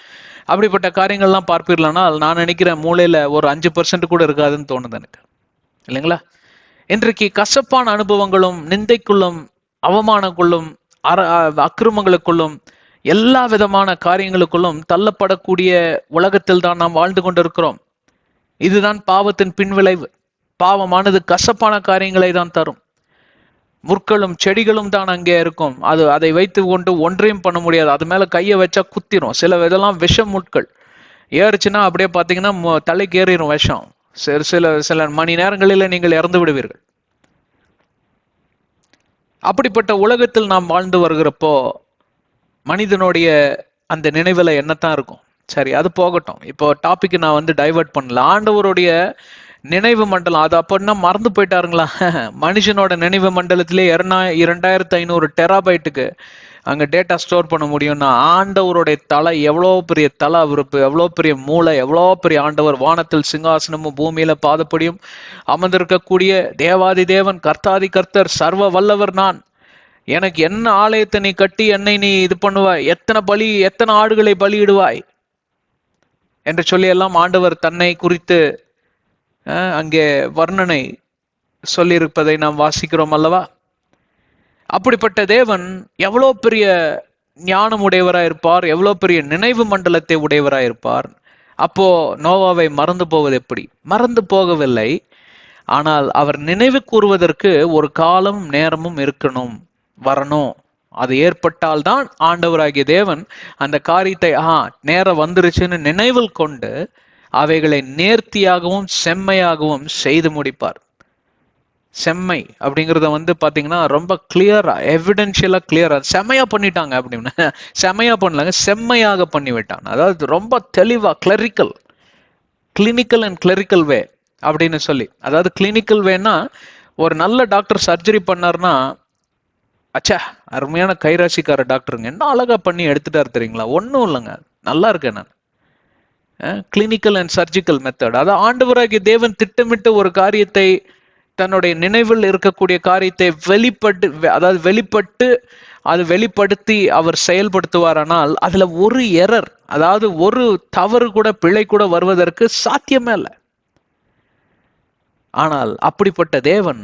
அப்படிப்பட்ட காரியங்கள்லாம் பார்ப்பீர்களானால் நான் நினைக்கிறேன் மூளையில ஒரு 5% கூட இருக்காதுன்னு தோணுது எனக்கு, இல்லைங்களா? இன்றைக்கு கசப்பான அனுபவங்களும் நிந்தைக்குள்ளும் அவமானக்குள்ளும் அக்கிரமங்களுக்குள்ளும் எல்லா விதமான காரியங்களுக்குள்ளும் தள்ளப்படக்கூடிய உலகத்தில் தான் நாம் வாழ்ந்து கொண்டிருக்கிறோம். இதுதான் பாவத்தின் பின்விளைவு. பாவமானது கசப்பான காரியங்களை தான் தரும். முற்களும் செடிகளும் தான் அங்கே இருக்கும். அதை வைத்து கொண்டு ஒன்றையும் பண்ண முடியாது. அது மேல கையை வச்சா குத்திரும். சில இதெல்லாம் விஷ முட்கள் ஏறுச்சுன்னா அப்படியே பார்த்தீங்கன்னா தலைக்கு ஏறிடும் விஷம். சில மணி நேரங்களில் நீங்கள் இறந்து விடுவீர்கள். அப்படிப்பட்ட உலகத்தில் நாம் வாழ்ந்து வருகிறப்போ மனிதனுடைய அந்த நினைவுல என்னத்தான் இருக்கும்? சரி, அது போகட்டும். இப்போ டாபிக் நான் டைவர்ட் பண்ணல. ஆண்டவருடைய நினைவு மண்டலம் அது அப்படின்னா மறந்து போயிட்டாருங்களா? மனுஷனோட நினைவு மண்டலத்திலே 2500 டெராபைட்டுக்கு அங்க டேட்டா ஸ்டோர் பண்ண முடியும்னா, ஆண்டவருடைய தலை எவ்வளோ பெரிய தலை, அவருக்கு எவ்வளோ பெரிய மூளை, எவ்வளோ பெரிய ஆண்டவர். வானத்தில் சிங்காசனமும் பூமியில பாதப்படியும் அமர்ந்திருக்கக்கூடிய தேவாதி தேவன், கர்த்தாதி கர்த்தர், சர்வ வல்லவர் நான். எனக்கு என்ன ஆலயத்தை நீ கட்டி என்னை நீ இது பண்ணுவாய், எத்தனை ஆடுகளை பலியிடுவாய் என்று சொல்லி எல்லாம் ஆண்டவர் தன்னை குறித்து அங்கே வர்ணனை சொல்லியிருப்பதை நாம் வாசிக்கிறோம் அல்லவா? அப்படிப்பட்ட தேவன் எவ்வளோ பெரிய ஞானம் உடையவராயிருப்பார், எவ்வளோ பெரிய நினைவு மண்டலத்தை உடையவராயிருப்பார். அப்போ நோவாவை மறந்து போவது எப்படி? மறந்து போகவில்லை. ஆனால் அவர் நினைவு கூறுவதற்கு ஒரு காலம் நேரமும் வரணும். அது ஏற்பட்டால்தான் ஆண்டவராகிய தேவன் அந்த காரியத்தை நேரம் வந்துருச்சுன்னு நினைவில் கொண்டு அவைகளை நேர்த்தியாகவும் செம்மையாகவும் செய்து முடிப்பார். செம்மை அப்படிங்கிறத பாத்தீங்கன்னா ரொம்ப கிளியரா, எவிடென்ஷியலா கிளியரா செம்மையா பண்ணிட்டாங்க அப்படின்னு. செம்மையா பண்ணலாங்க, செம்மையாக பண்ணி விட்டாங்க. அதாவது ரொம்ப தெளிவா கிளினிக்கல் அண்ட் கிளரிக்கல் வே அப்படின்னு சொல்லி. அதாவது கிளினிக்கல் வேனா ஒரு நல்ல டாக்டர் சர்ஜரி பண்ணார்னா, அச்சா அருமையான கைராசிக்கார டாக்டருங்க, என்ன அழகா பண்ணி எடுத்துட்டாரு தெரியுங்களா, ஒன்றும் இல்லைங்க, நல்லா இருக்கேன் நான். Clinical and surgical method. அதாவது ஆண்டவராகிய தேவன் திட்டமிட்டு ஒரு காரியத்தை, தன்னுடைய நினைவில் இருக்கக்கூடிய காரியத்தை வெளிப்படுத்தி அவர் செயல்படுத்துவாரானால் அதுல ஒரு எரர், அதாவது ஒரு தவறு கூட, பிழை கூட வருவதற்கு சாத்தியமே இல்லை. ஆனால் அப்படிப்பட்ட தேவன்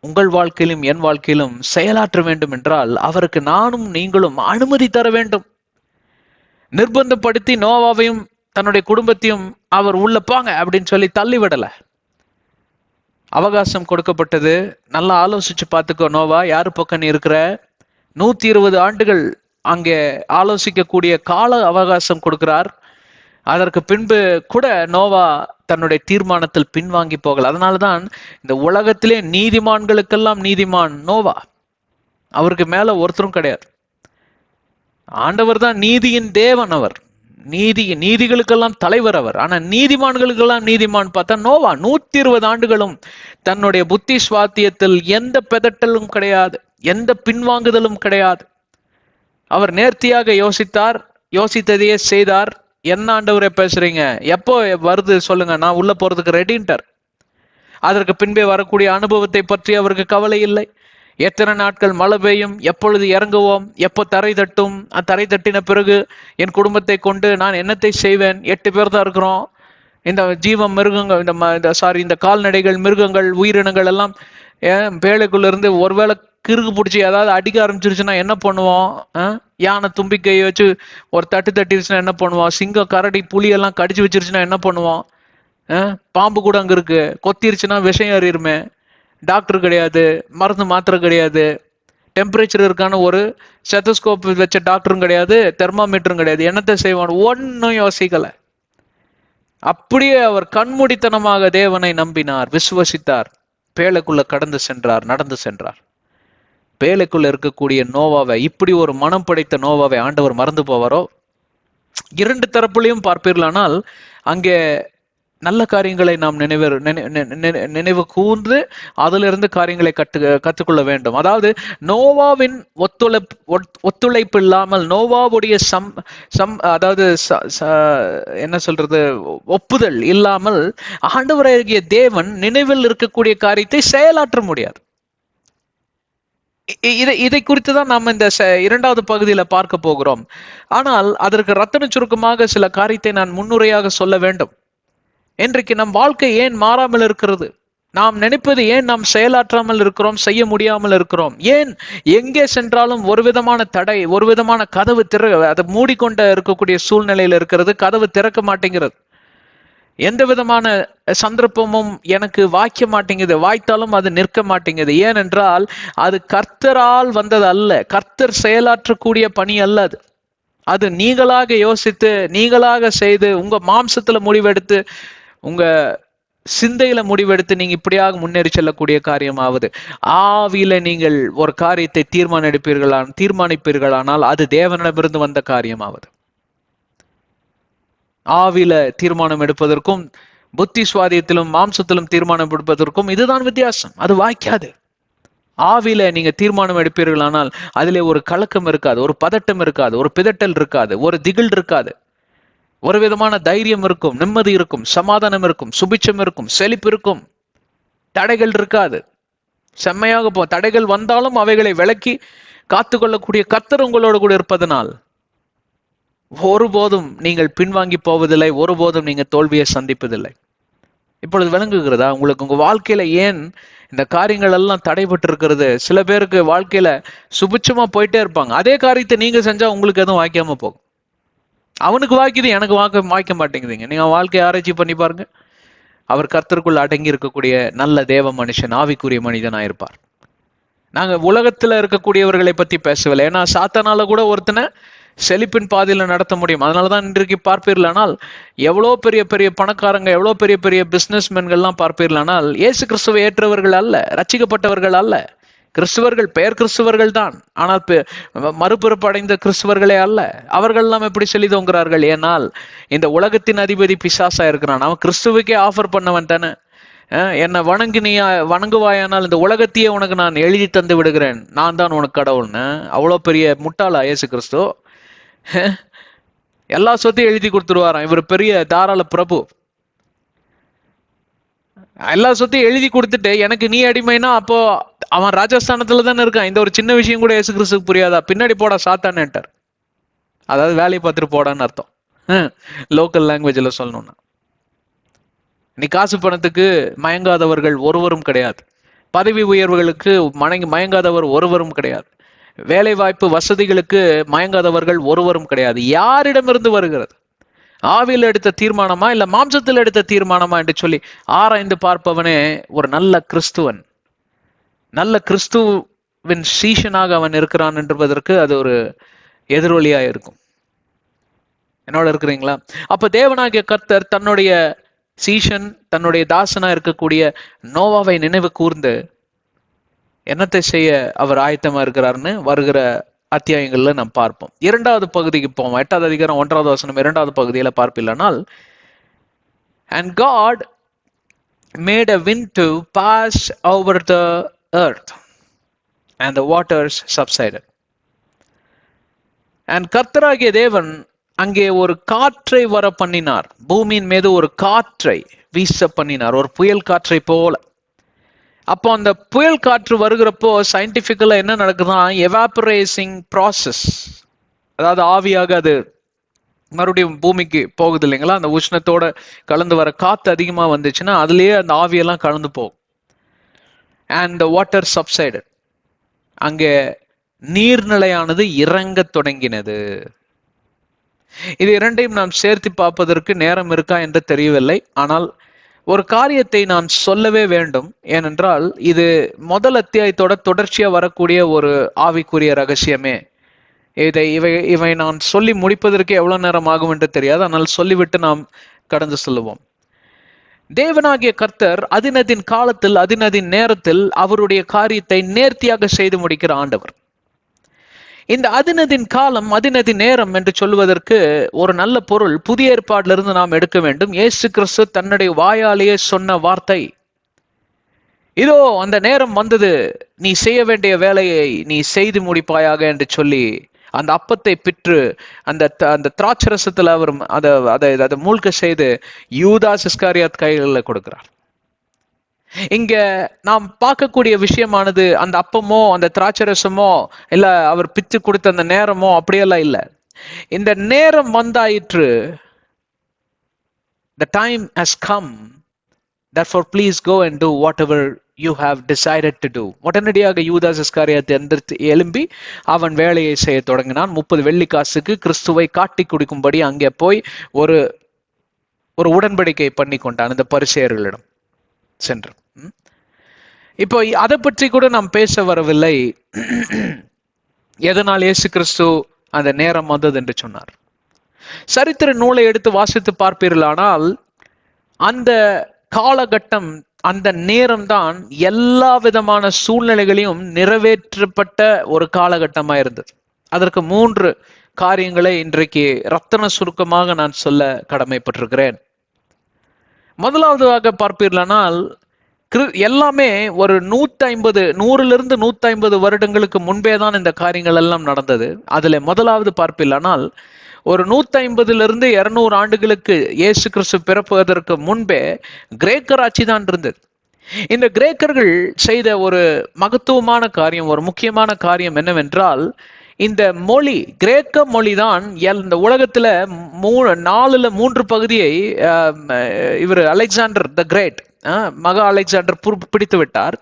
உங்கள் வாழ்க்கையிலும் என் வாழ்க்கையிலும் செயலாற்ற வேண்டும் என்றால் அவருக்கு நானும் நீங்களும் அனுமதி தர வேண்டும். நிர்பந்தப்படுத்தி நோவாவையும் தன்னுடைய குடும்பத்தையும் அவர் உள்ள போங்க அப்படின்னு சொல்லி தள்ளிவிடல. அவகாசம் கொடுக்கப்பட்டது. நல்லா ஆலோசிச்சு பார்த்துக்கோ நோவா, யாரு பக்கம் நீ இருக்கிற. 120 ஆண்டுகள் அங்கே ஆலோசிக்கக்கூடிய கால அவகாசம் கொடுக்கிறார். அதற்கு பின்பு கூட நோவா தன்னுடைய தீர்மானத்தில் பின்வாங்கி போகல. அதனாலதான் இந்த உலகத்திலே நீதிமான்களுக்கெல்லாம் நீதிமான் நோவா. அவருக்கு மேல ஒருத்தரும் கிடையாது. ஆண்டவர் தான் நீதியின் தேவன். அவர் நீதிகளுக்கெல்லாம் தலைவர் அவர். ஆனா நீதிமான்களுக்கெல்லாம் நீதிமான் பார்த்தா நோவா. 120 ஆண்டுகளும் தன்னுடைய புத்தி சுவாத்தியத்தில் எந்த பெதட்டலும் கிடையாது, எந்த பின்வாங்குதலும் கிடையாது. அவர் நேர்த்தியாக யோசித்தார், யோசித்ததையே செய்தார். என்ன ஆண்டவரே பேசுறீங்க, எப்போ வருது சொல்லுங்க, நான் உள்ள போறதுக்கு ரெடின்ட்டார். அதற்கு பின்பே வரக்கூடிய அனுபவத்தை பற்றி அவருக்கு கவலை இல்லை. எத்தனை நாட்கள் மழை பெய்யும், எப்பொழுது இறங்குவோம், எப்போ தரை தட்டும், தரை தட்டின பிறகு என் குடும்பத்தை கொண்டு நான் என்னத்தை செய்வேன், 8 பேர் தான் இருக்கிறோம். இந்த ஜீவ மிருகங்கள், இந்த கால்நடைகள், மிருகங்கள், உயிரினங்கள் எல்லாம் பேழைக்குள்ள இருந்து ஒருவேளை கிறுக்கு பிடிச்சி ஏதாவது அடிக்க ஆரம்பிச்சிருச்சுன்னா என்ன பண்ணுவோம்? யானை தும்பிக்கையை வச்சு ஒரு தட்டு தட்டிருச்சுன்னா என்ன பண்ணுவோம்? சிங்கம், கரடி, புலி எல்லாம் கடிச்சு வச்சிருச்சுன்னா என்ன பண்ணுவோம்? பாம்பு கூட அங்க இருக்கு, கொத்திருச்சுன்னா விஷம் ஏறிடுமே. டாக்டர் கிடையாது, மருந்து மாத்திரை கிடையாது, டெம்பரேச்சர் இருக்கான ஒரு ஸ்டெத்தோஸ்கோப் வச்ச டாக்டரும் கிடையாது, தெர்மாமீட்டரும் கிடையாது. என்னத்தை செய்வான்? ஒன்னும் யோசிக்கல. அப்படியே அவர் கண்மூடித்தனமாக தேவனை நம்பினார், விசுவசித்தார். பேழைக்குள்ள கடந்து சென்றார், நடந்து சென்றார். பேழைக்குள்ள இருக்கக்கூடிய நோவாவை, இப்படி ஒரு மனம் படைத்த நோவாவை ஆண்டவர் மறந்து போவாரோ? 2 தரப்புலையும் பார்ப்பீர்களானால் அங்கே நல்ல காரியங்களை நாம் நினைவு கூர்ந்து அதிலிருந்து காரியங்களை கற்றுக்கொள்ள வேண்டும். அதாவது நோவாவின் ஒத்துழைப்பு இல்லாமல், நோவாவுடைய அதாவது என்ன சொல்றது, ஒப்புதல் இல்லாமல் ஆண்டவராகிய தேவன் நினைவில் இருக்கக்கூடிய காரியத்தை செயலாற்ற முடியாது. இதை குறித்து தான் நாம் இந்த 2வது பகுதியில பார்க்க போகிறோம். ஆனால் அதற்கு ரத்தன சுருக்கமாக சில காரியத்தை நான் முன்னுரையாக சொல்ல வேண்டும். இன்றைக்கு நம் வாழ்க்கை ஏன் மாறாமல் இருக்கிறது? நாம் நினைப்பது ஏன் நாம் செயலாற்றாமல் இருக்கிறோம், செய்ய முடியாமல் இருக்கிறோம்? ஏன் எங்கே சென்றாலும் ஒரு விதமான தடை, ஒரு விதமான கதவு அதை மூடிக்கொண்ட இருக்கக்கூடிய சூழ்நிலையில இருக்கிறது, கதவு திறக்க மாட்டேங்கிறது. எந்த விதமான சந்தர்ப்பமும் எனக்கு வாய்க்க மாட்டேங்குது, வாய்த்தாலும் அது நிற்க மாட்டேங்குது. ஏனென்றால் அது கர்த்தரால் வந்தது அல்ல, கர்த்தர் செயலாற்றக்கூடிய பணி அல்ல அது. அது நீங்களாக யோசித்து, நீங்களாக செய்து, உங்க மாம்சத்துல முடிவெடுத்து, உங்க சிந்தையில முடிவெடுத்து நீங்க இப்படியாக முன்னேறி செல்லக்கூடிய காரியமாவது. ஆவியில நீங்கள் ஒரு காரியத்தை தீர்மானிப்பீர்களானால் அது தேவனிடமிருந்து வந்த காரியமாவது. ஆவியில தீர்மானம் எடுப்பதற்கும் புத்தி சுவாதியத்திலும் மாம்சத்திலும் தீர்மானம் எடுப்பதற்கும் இதுதான் வித்தியாசம். அது வாய்க்காது. ஆவியில நீங்க தீர்மானம் எடுப்பீர்களானால் அதிலே ஒரு கலக்கம் இருக்காது, ஒரு பதட்டம் இருக்காது, ஒரு பிதட்டல் இருக்காது, ஒரு திகில் இருக்காது. ஒரு விதமான தைரியம் இருக்கும், நிம்மதி இருக்கும், சமாதானம் இருக்கும், சுபிட்சம் இருக்கும், செழிப்பு இருக்கும். தடைகள் இருக்காது. செம்மையாக தடைகள் வந்தாலும் அவைகளை விலக்கி காத்துக்கொள்ளக்கூடிய கர்த்தர் உங்களோடு கூட இருப்பதனால் ஒருபோதும் நீங்கள் பின்வாங்கி போவதில்லை, ஒருபோதும் நீங்க தோல்வியை சந்திப்பதில்லை. இப்பொழுது விளங்குகிறதா உங்களுக்கு? உங்க வாழ்க்கையில ஏன் இந்த காரியங்கள் எல்லாம் தடைபட்டு இருக்கிறது? சில பேருக்கு வாழ்க்கையில சுபிட்சமா போயிட்டே இருப்பாங்க, அதே காரியத்தை நீங்க செஞ்சா உங்களுக்கு எதுவும் வாய்க்காம போகும். அவனுக்கு வாய்க்குது, எனக்கு வாய்க்க மாட்டேங்குதுங்க. நீங்க வாழ்க்கையை ஆராய்ச்சி பண்ணி பாருங்க. அவர் கர்த்தருக்குள்ள அடங்கி இருக்கக்கூடிய நல்ல தேவ மனுஷன், ஆவிக்குரிய மனிதனா இருப்பார். நாங்க உலகத்துல இருக்கக்கூடியவர்களை பத்தி பேசவில்லை. ஏன்னா சாத்தானால கூட ஒருத்தனை செழிப்பின் பாதையில நடத்த முடியும். அதனாலதான் இன்றைக்கு பார்ப்பீர்களானால் எவ்வளோ பெரிய பெரிய பணக்காரங்க, எவ்வளோ பெரிய பெரிய பிசினஸ் மேன்கள்லாம் பார்ப்பீர்களானால் இயேசு கிறிஸ்துவை ஏற்றவர்கள் அல்ல, ரட்சிக்கப்பட்டவர்கள் அல்ல. கிறிஸ்துவர்கள், பெயர் கிறிஸ்துவர்கள் தான், ஆனால் மறுபிறப்பு அடைந்த கிறிஸ்துவர்களே அல்ல. அவர்கள் எல்லாம் எப்படி செழிதோங்கிறார்கள்? ஏனால் இந்த உலகத்தின் அதிபதி பிசாசா இருக்கிறான். அவன் கிறிஸ்துவுக்கே ஆஃபர் பண்ணவன் தானே. என்னை வணங்குவாயானால் இந்த உலகத்தையே உனக்கு நான் எழுதி தந்து விடுகிறேன், நான் தான் உனக்கு கடவுள்னு. அவ்வளோ பெரிய முட்டாளா இயேசு கிறிஸ்து? எல்லா சொத்தையும் எழுதி கொடுத்துருவாராம். இவர் பெரிய தாராள பிரபு. எல்லா சொத்தையும் எழுதி கொடுத்துட்டு எனக்கு நீ அடிமைனா அப்போ அவன் ராஜஸ்தானத்துல தானே இருக்கான். இந்த ஒரு சின்ன விஷயம் கூட இயேசு கிறிஸ்துக்கு புரியாதா? பின்னாடி போடா சாத்தானேன்ட்டார். அதாவது வேலையை பார்த்துட்டு போடான்னு அர்த்தம், லோக்கல் லாங்குவேஜ்ல சொல்லணும்னா. நீ காசு பணத்துக்கு மயங்காதவர்கள் ஒருவரும் கிடையாது. பதவி உயர்வுகளுக்கு மயங்காதவர் ஒருவரும் கிடையாது. வேலை வாய்ப்பு வசதிகளுக்கு மயங்காதவர்கள் ஒருவரும் கிடையாது. யாரிடமிருந்து வருகிறது? ஆவியில் எடுத்த தீர்மானமா இல்ல மாம்சத்தில் எடுத்த தீர்மானமா என்று சொல்லி ஆராய்ந்து பார்ப்பவனே ஒரு நல்ல கிறிஸ்துவன், நல்ல கிறிஸ்துவின் சீஷனாக அவன் இருக்கிறான் என்பதற்கு அது ஒரு எதிரொலியா இருக்கும். என்னோட இருக்கிறீங்களா? அப்ப தேவனாகிய கர்த்தர் தன்னுடைய சீஷன், தன்னுடைய தாசனா இருக்கக்கூடிய நோவாவை நினைவு கூர்ந்து என்னத்தை செய்ய அவர் ஆயத்தமா இருக்கிறார்னு வருகிற அத்தியாயங்கள்ல நாம் பார்ப்போம். இரண்டாவது பகுதிக்கு போவோம். 8வது அதிகாரம் 1வது வசனம் 2வது பகுதியில பார்ப்பில்லானால், and God made a wind to pass over the earth and the waters subsided. and கர்த்தராகிய தேவன் அங்கே ஒரு காற்றை வர பண்ணினார். பூமியின் மீது ஒரு காற்றை வீச பண்ணினார், ஒரு புயல் காற்றை போல. அப்போ அந்த புயல் காற்று வருகிறப்போ சயின்டிபிக்கலா என்ன நடக்குதுன்னா, எவாபரேசிங் ப்ராசஸ், அதாவது ஆவியாக அது மறுபடியும் பூமிக்கு போகுது இல்லைங்களா. அந்த உஷ்ணத்தோட கலந்து வர காத்து அதிகமா வந்துச்சுன்னா அதுலயே அந்த ஆவியெல்லாம் கலந்து போகும். அண்ட் த வாட்டர் சப்சைடட், அங்கே நீர்நிலையானது இறங்க தொடங்கினது. இது இரண்டையும் நாம் சேர்த்து பார்ப்பதற்கு நேரம் இருக்கா என்று தெரியவில்லை. ஆனால் ஒரு காரியத்தை நான் சொல்லவே வேண்டும். ஏனென்றால் இது முதல் அத்தியாயத்தோட தொடர்ச்சியா வரக்கூடிய ஒரு ஆவிக்குரிய ரகசியமே. இவை நான் சொல்லி முடிப்பதற்கு எவ்வளவு நேரம் ஆகும் என்று தெரியாது. ஆனால் சொல்லிவிட்டு நாம் கடந்து செல்லுவோம். தேவனாகிய கர்த்தர் அதினதின் காலத்தில் அதினதின் நேரத்தில் அவருடைய காரியத்தை நேர்த்தியாக செய்து முடிக்கிற ஆண்டவர். இந்த அதினதின் காலம் அதினதி நேரம் என்று சொல்வதற்கு ஒரு நல்ல பொருள் புதிய ஏற்பாட்டிலிருந்து நாம் எடுக்க வேண்டும். இயேசு கிறிஸ்து தன்னுடைய வாயாலேயே சொன்ன வார்த்தை, இதோ அந்த நேரம் வந்தது, நீ செய்ய வேண்டிய வேலையை நீ செய்து முடிப்பாயாக என்று சொல்லி அந்த அப்பத்தை பிற்று அந்த திராட்சரசத்துல அவர் அதை மூழ்க செய்து யூதாஸ் இஸ்காரியாத் கைகளில் கொடுக்கிறார். இங்க நாம் பார்க்கக்கூடிய விஷயமானது அந்த அப்பமோ அந்த திராட்சரசமோ இல்ல அவர் பிச்சு கொடுத்த அந்த நேரமோ அப்படியெல்லாம் இல்லை. இந்த நேரம் வந்தாயிற்று. The time has come, therefore please go and do whatever you have decided to do. உடனடியாக யூதாஸ் இஸ்காரியாத் எந்திரித்து எழும்பி அவன் வேலையை செய்ய தொடங்கினான். 30 வெள்ளிக்காசுக்கு கிறிஸ்துவை காட்டி குடிக்கும்படி அங்கே போய் ஒரு உடன்படிக்கை பண்ணி கொண்டான் இந்த பரிசேயர்களிடம் சென்று. இப்போ அதை பற்றி கூட நாம் பேச வரவில்லை. எதனால் இயேசு கிறிஸ்து அந்த நேரம் வந்தது என்று சொன்னார். சரித்திர நூலை எடுத்து வாசித்து பார்ப்பீர்களானால் அந்த காலகட்டம், அந்த நேரம்தான் எல்லா விதமான சூழ்நிலைகளையும் நிறைவேற்றப்பட்ட ஒரு காலகட்டமா இருந்தது. அதற்கு 3 காரியங்களை இன்றைக்கு ரத்தன சுருக்கமாக நான் சொல்ல கடமைப்பட்டிருக்கிறேன். முதலாவதாக பார்ப்பீர்களானால் எல்லாமே ஒரு 100 150 வருடங்களுக்கு முன்பே தான் இந்த காரியங்கள் எல்லாம் நடந்தது. அதுல முதலாவது பார்ப்பீர்களானால் ஒரு 150 200 ஆண்டுகளுக்கு இயேசு கிறிஸ்து பிறப்பதற்கு முன்பே கிரேக்கர் ஆட்சி தான் இருந்தது. இந்த கிரேக்கர்கள் செய்த ஒரு மகத்துவமான காரியம், ஒரு முக்கியமான காரியம் என்னவென்றால், இந்த மொழி, கிரேக்க மொழிதான் இந்த உலகத்துல 4ல் 3 பகுதியை இவர் அலெக்சாண்டர் த கிரேட், மகா அலெக்சாண்டர் பிடித்து விட்டார்.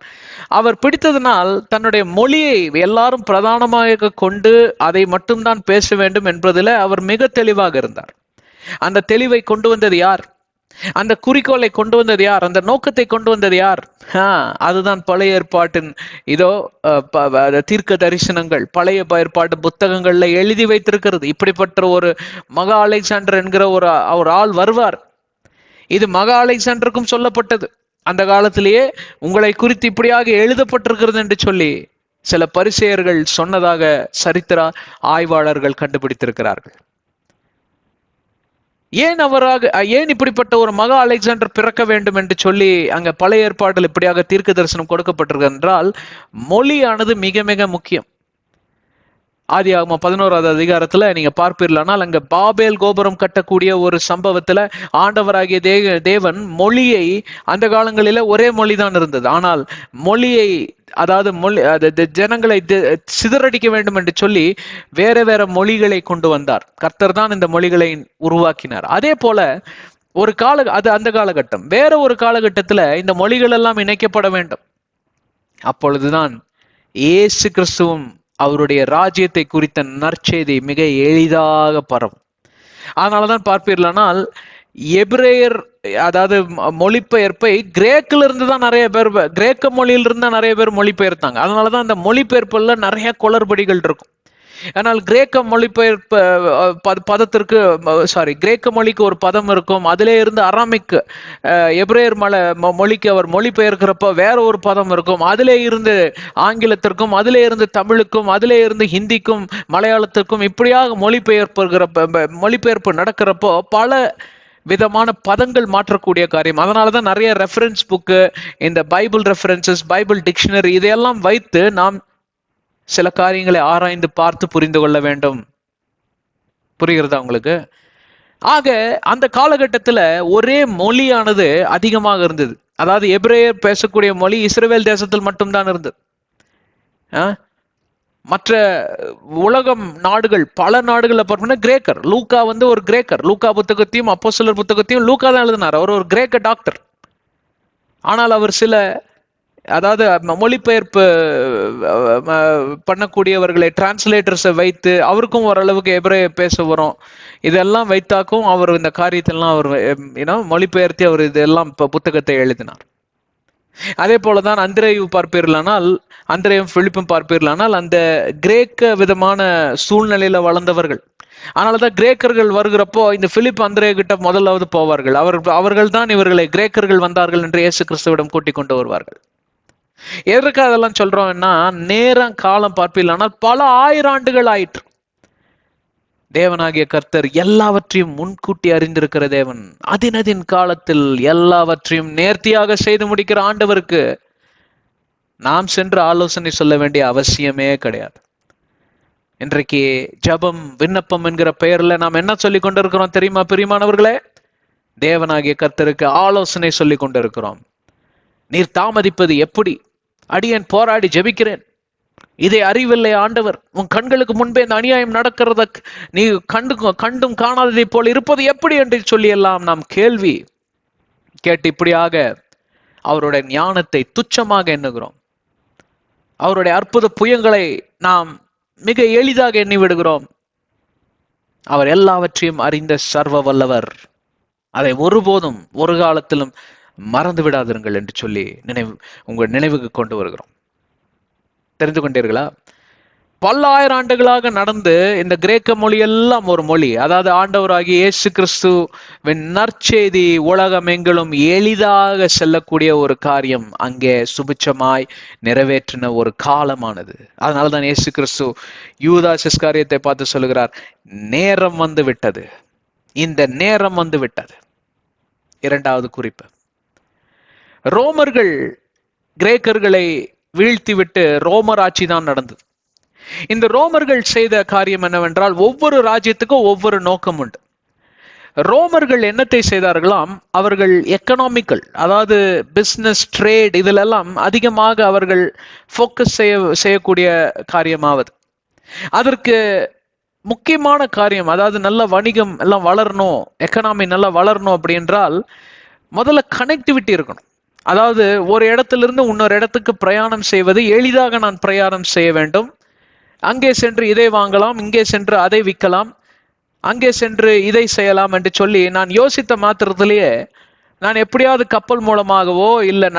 அவர் பிடித்ததனால் தன்னுடைய மொழியை எல்லாரும் பிரதானமாக கொண்டு அதை மட்டும்தான் பேச வேண்டும் என்பதில் அவர் மிக தெளிவாக இருந்தார். அந்த தெளிவை கொண்டு வந்தது யார்? அந்த குறிக்கோளை கொண்டு வந்தது யார்? அந்த நோக்கத்தை கொண்டு வந்தது யார்? அதுதான் பழைய ஏற்பாட்டின் இதோ தீர்க்க தரிசனங்கள் பழைய ஏற்பாட்டு புத்தகங்கள்ல எழுதி வைத்திருக்கிறது. இப்படிப்பட்ட ஒரு மகா அலெக்சாண்டர் என்கிற ஒரு ஆள் வருவார். இது மகா அலெக்சாண்டருக்கும் சொல்லப்பட்டது. அந்த காலத்திலேயே உங்களை குறித்து இப்படியாக எழுதப்பட்டிருக்கிறது என்று சொல்லி சில பரிசேயர்கள் சொன்னதாக சரித்திர ஆய்வாளர்கள் கண்டுபிடித்திருக்கிறார்கள். ஏன் இப்படிப்பட்ட ஒரு மகா அலெக்சாண்டர் பிறக்க வேண்டும் என்று சொல்லி அங்க பழைய ஏற்பாட்டில் இப்படியாக தீர்க்க தரிசனம் கொடுக்கப்பட்டிருக்கு என்றால், மொழியானது மிக மிக முக்கியம். ஆதியாகமம் 11வது அதிகாரத்துல நீங்க பார்ப்பீர்களானால் அங்க பாபேல் கோபுரம் கட்டக்கூடிய ஒரு சம்பவத்துல ஆண்டவராகிய தேவன் மொழியை, அந்த காலங்களில ஒரே மொழி தான் இருந்தது, ஆனால் மொழியை, அதாவது ஜனங்களை சிதறடிக்க வேண்டும் என்று சொல்லி வேற வேற மொழிகளை கொண்டு வந்தார். கர்த்தர் தான் இந்த மொழிகளை உருவாக்கினார். அதே போல ஒரு அந்த காலகட்டம், வேற ஒரு காலகட்டத்துல இந்த மொழிகள் எல்லாம் இணைக்கப்பட வேண்டும். அப்பொழுதுதான் இயேசு கிறிஸ்துவும் அவருடைய ராஜ்யத்தை குறித்த நற்செய்தி மிக எளிதாக பரவும். அதனாலதான் பார்ப்பீர்களானால் எபிரேயர், அதாவது மொழிபெயர்ப்பை கிரேக்கில இருந்து தான் நிறைய பேர், கிரேக்க மொழியிலிருந்து தான் நிறைய பேர் மொழிபெயர்த்தாங்க. அதனாலதான் அந்த மொழிபெயர்ப்புல நிறைய குளறுபடிகள் இருக்கும். ஆனால் கிரேக்க மொழிபெயர்ப்பு பதத்திற்கு கிரேக்க மொழிக்கு ஒரு பதம் இருக்கும். அதிலே இருந்து அராமிக் எபிரேயர் மொழிக்கு அவர் மொழிபெயர்க்கிறப்போ வேற ஒரு பதம் இருக்கும். அதிலே இருந்து ஆங்கிலத்திற்கும், அதிலே இருந்து தமிழுக்கும், அதிலே இருந்து ஹிந்திக்கும், மலையாளத்திற்கும் இப்படியாக மொழிபெயர்ப்பு நடக்கிறப்போ பல விதமான பதங்கள் மாற்றக்கூடிய காரியம். அதனாலதான் நிறைய ரெஃபரன்ஸ் புக்கு, இந்த பைபிள் ரெஃபரன்சஸ், பைபிள் டிக்ஷனரி இதையெல்லாம் வைத்து நாம் சில காரியங்களை ஆராய்ந்து பார்த்து புரிந்து கொள்ள வேண்டும். புரிகிறதா உங்களுக்கு? ஆக அந்த காலகட்டத்தில் ஒரே மொழியானது அதிகமாக இருந்தது. அதாவது எபிரேயர் பேசக்கூடிய மொழி இஸ்ரவேல் தேசத்தில் மட்டும்தான் இருந்தது. மற்ற உலகம் நாடுகள், பல நாடுகளில் பார்த்தோம்னா கிரேக்கர். லூக்கா ஒரு கிரேக்கர். லூக்கா புத்தகத்தையும் அப்போஸ்தலர் புத்தகத்தையும் லூக்கா தான் எழுதினார். அவர் ஒரு கிரேக்க டாக்டர். ஆனால் அவர் சில, அதாவது மொழிபெயர்ப்பு பண்ணக்கூடியவர்களை, டிரான்ஸ்லேட்டர்ஸை வைத்து அவருக்கும் ஓரளவுக்கு எபிரேய பேச வரும். இதெல்லாம் வைத்தாக்கும் அவர் இந்த காரியத்தெல்லாம் அவர் மொழிபெயர்த்தி அவர் இதெல்லாம் புத்தகத்தை எழுதினார். அதே போலதான் அந்திரேயு பார்ப்பீர்களானால், அந்திரேயும் பிலிப்பும் பார்ப்பீர்களானால் அந்த கிரேக்க விதமான சூழ்நிலையில வளர்ந்தவர்கள். அதனாலதான் கிரேக்கர்கள் வருகிறப்போ இந்த பிலிப் அந்திரேய கிட்ட முதலாவது போவார்கள். அவர்கள் தான் இவர்களை கிரேக்கர்கள் வந்தார்கள் என்று இயேசு கிறிஸ்துவிடம் கூட்டிக் கொண்டு வருவார்கள். எதற்கு அதெல்லாம் சொல்றோம்னா, நேரம் காலம் பார்ப்பீர்களானால் பல 1000 ஆண்டுகள் ஆயிற்று. தேவனாகிய கர்த்தர் எல்லாவற்றையும் முன்கூட்டி அறிந்திருக்கிற தேவன். அதினதின் காலத்தில் எல்லாவற்றையும் நேர்த்தியாக செய்து முடிக்கிற ஆண்டவருக்கு நாம் சென்று ஆலோசனை சொல்ல வேண்டிய அவசியமே கிடையாது. இன்றைக்கு ஜபம், விண்ணப்பம் என்கிற பெயர்ல நாம் என்ன சொல்லி கொண்டிருக்கிறோம் தெரியுமா பிரியமானவர்களே? தேவனாகிய கர்த்தருக்கு ஆலோசனை சொல்லி கொண்டிருக்கிறோம். நீர் தாமதிப்பது எப்படி? அடியேன் போராடி ஜெபிக்கிறேன், இதை அறிவில்லை ஆண்டவர். உன் கண்களுக்கு முன்பே இந்த அநியாயம் நடக்கிறத நீ கண்டும் காணாததை போல் இருப்பது எப்படி என்று சொல்லி எல்லாம் நாம் கேள்வி கேட்டு இப்படியாக அவருடைய ஞானத்தை துச்சமாக எண்ணுகிறோம். அவருடைய அற்புத புயங்களை நாம் மிக எளிதாக எண்ணி விடுகிறோம். அவர் எல்லாவற்றையும் அறிந்த சர்வ வல்லவர். அதை ஒருபோதும் ஒரு காலத்திலும் மறந்து விடாதிருங்கள் என்று சொல்லி உங்கள் நினைவுக்கு கொண்டு வருகிறோம். தெரிந்து கொண்டீர்களா? பல 1000 ஆண்டுகளாக நடந்து இந்த கிரேக்க மொழி எல்லாம் ஒரு மொழி, அதாவது ஆண்டவராகிய இயேசு கிறிஸ்துவின் நற்செய்தி உலகம் எங்கிலும் எளிதாக செல்லக்கூடிய ஒரு காரியம் அங்கே சுபிட்சமாய் நிறைவேற்றின ஒரு காலமானது. அதனால்தான் இயேசு கிறிஸ்து யூதாஸ் இஸ்காரியத்தை பார்த்து சொல்லுகிறார், நேரம் வந்து விட்டது, இந்த நேரம் வந்து விட்டது. இரண்டாவது குறிப்பு, ரோமர்கள் கிரேக்கர்களை வீழ்த்திவிட்டு ரோமர் ஆட்சி தான் நடந்தது. இந்த ரோமர்கள் செய்த காரியம் என்னவென்றால், ஒவ்வொரு ராஜ்யத்துக்கும் ஒவ்வொரு நோக்கம் உண்டு. ரோமர்கள் என்னத்தை செய்தார்களாம், அவர்கள் எக்கனாமிக்கல், அதாவது பிசினஸ், ட்ரேட், இதிலெல்லாம் அதிகமாக அவர்கள் ஃபோக்கஸ் செய்யக்கூடிய காரியமாவது. அதற்கு முக்கியமான காரியம், அதாவது நல்ல வணிகம் எல்லாம் வளரணும், எக்கனாமி நல்லா வளரணும் அப்படி என்றால் முதல்ல கனெக்டிவிட்டி இருக்கணும். அதாவது ஒரு இடத்திலிருந்து இன்னொரு இடத்துக்கு பிரயாணம் செய்வது, எளிதாக நான் பிரயாணம் செய்ய வேண்டும். அங்கே சென்று இதை வாங்கலாம், இங்கே சென்று அதை விற்கலாம், அங்கே சென்று இதை செய்யலாம் என்று சொல்லி நான் யோசித்த மாத்திரத்திலேயே நான் எப்படியாவது கப்பல் மூலமாகவோ இல்லை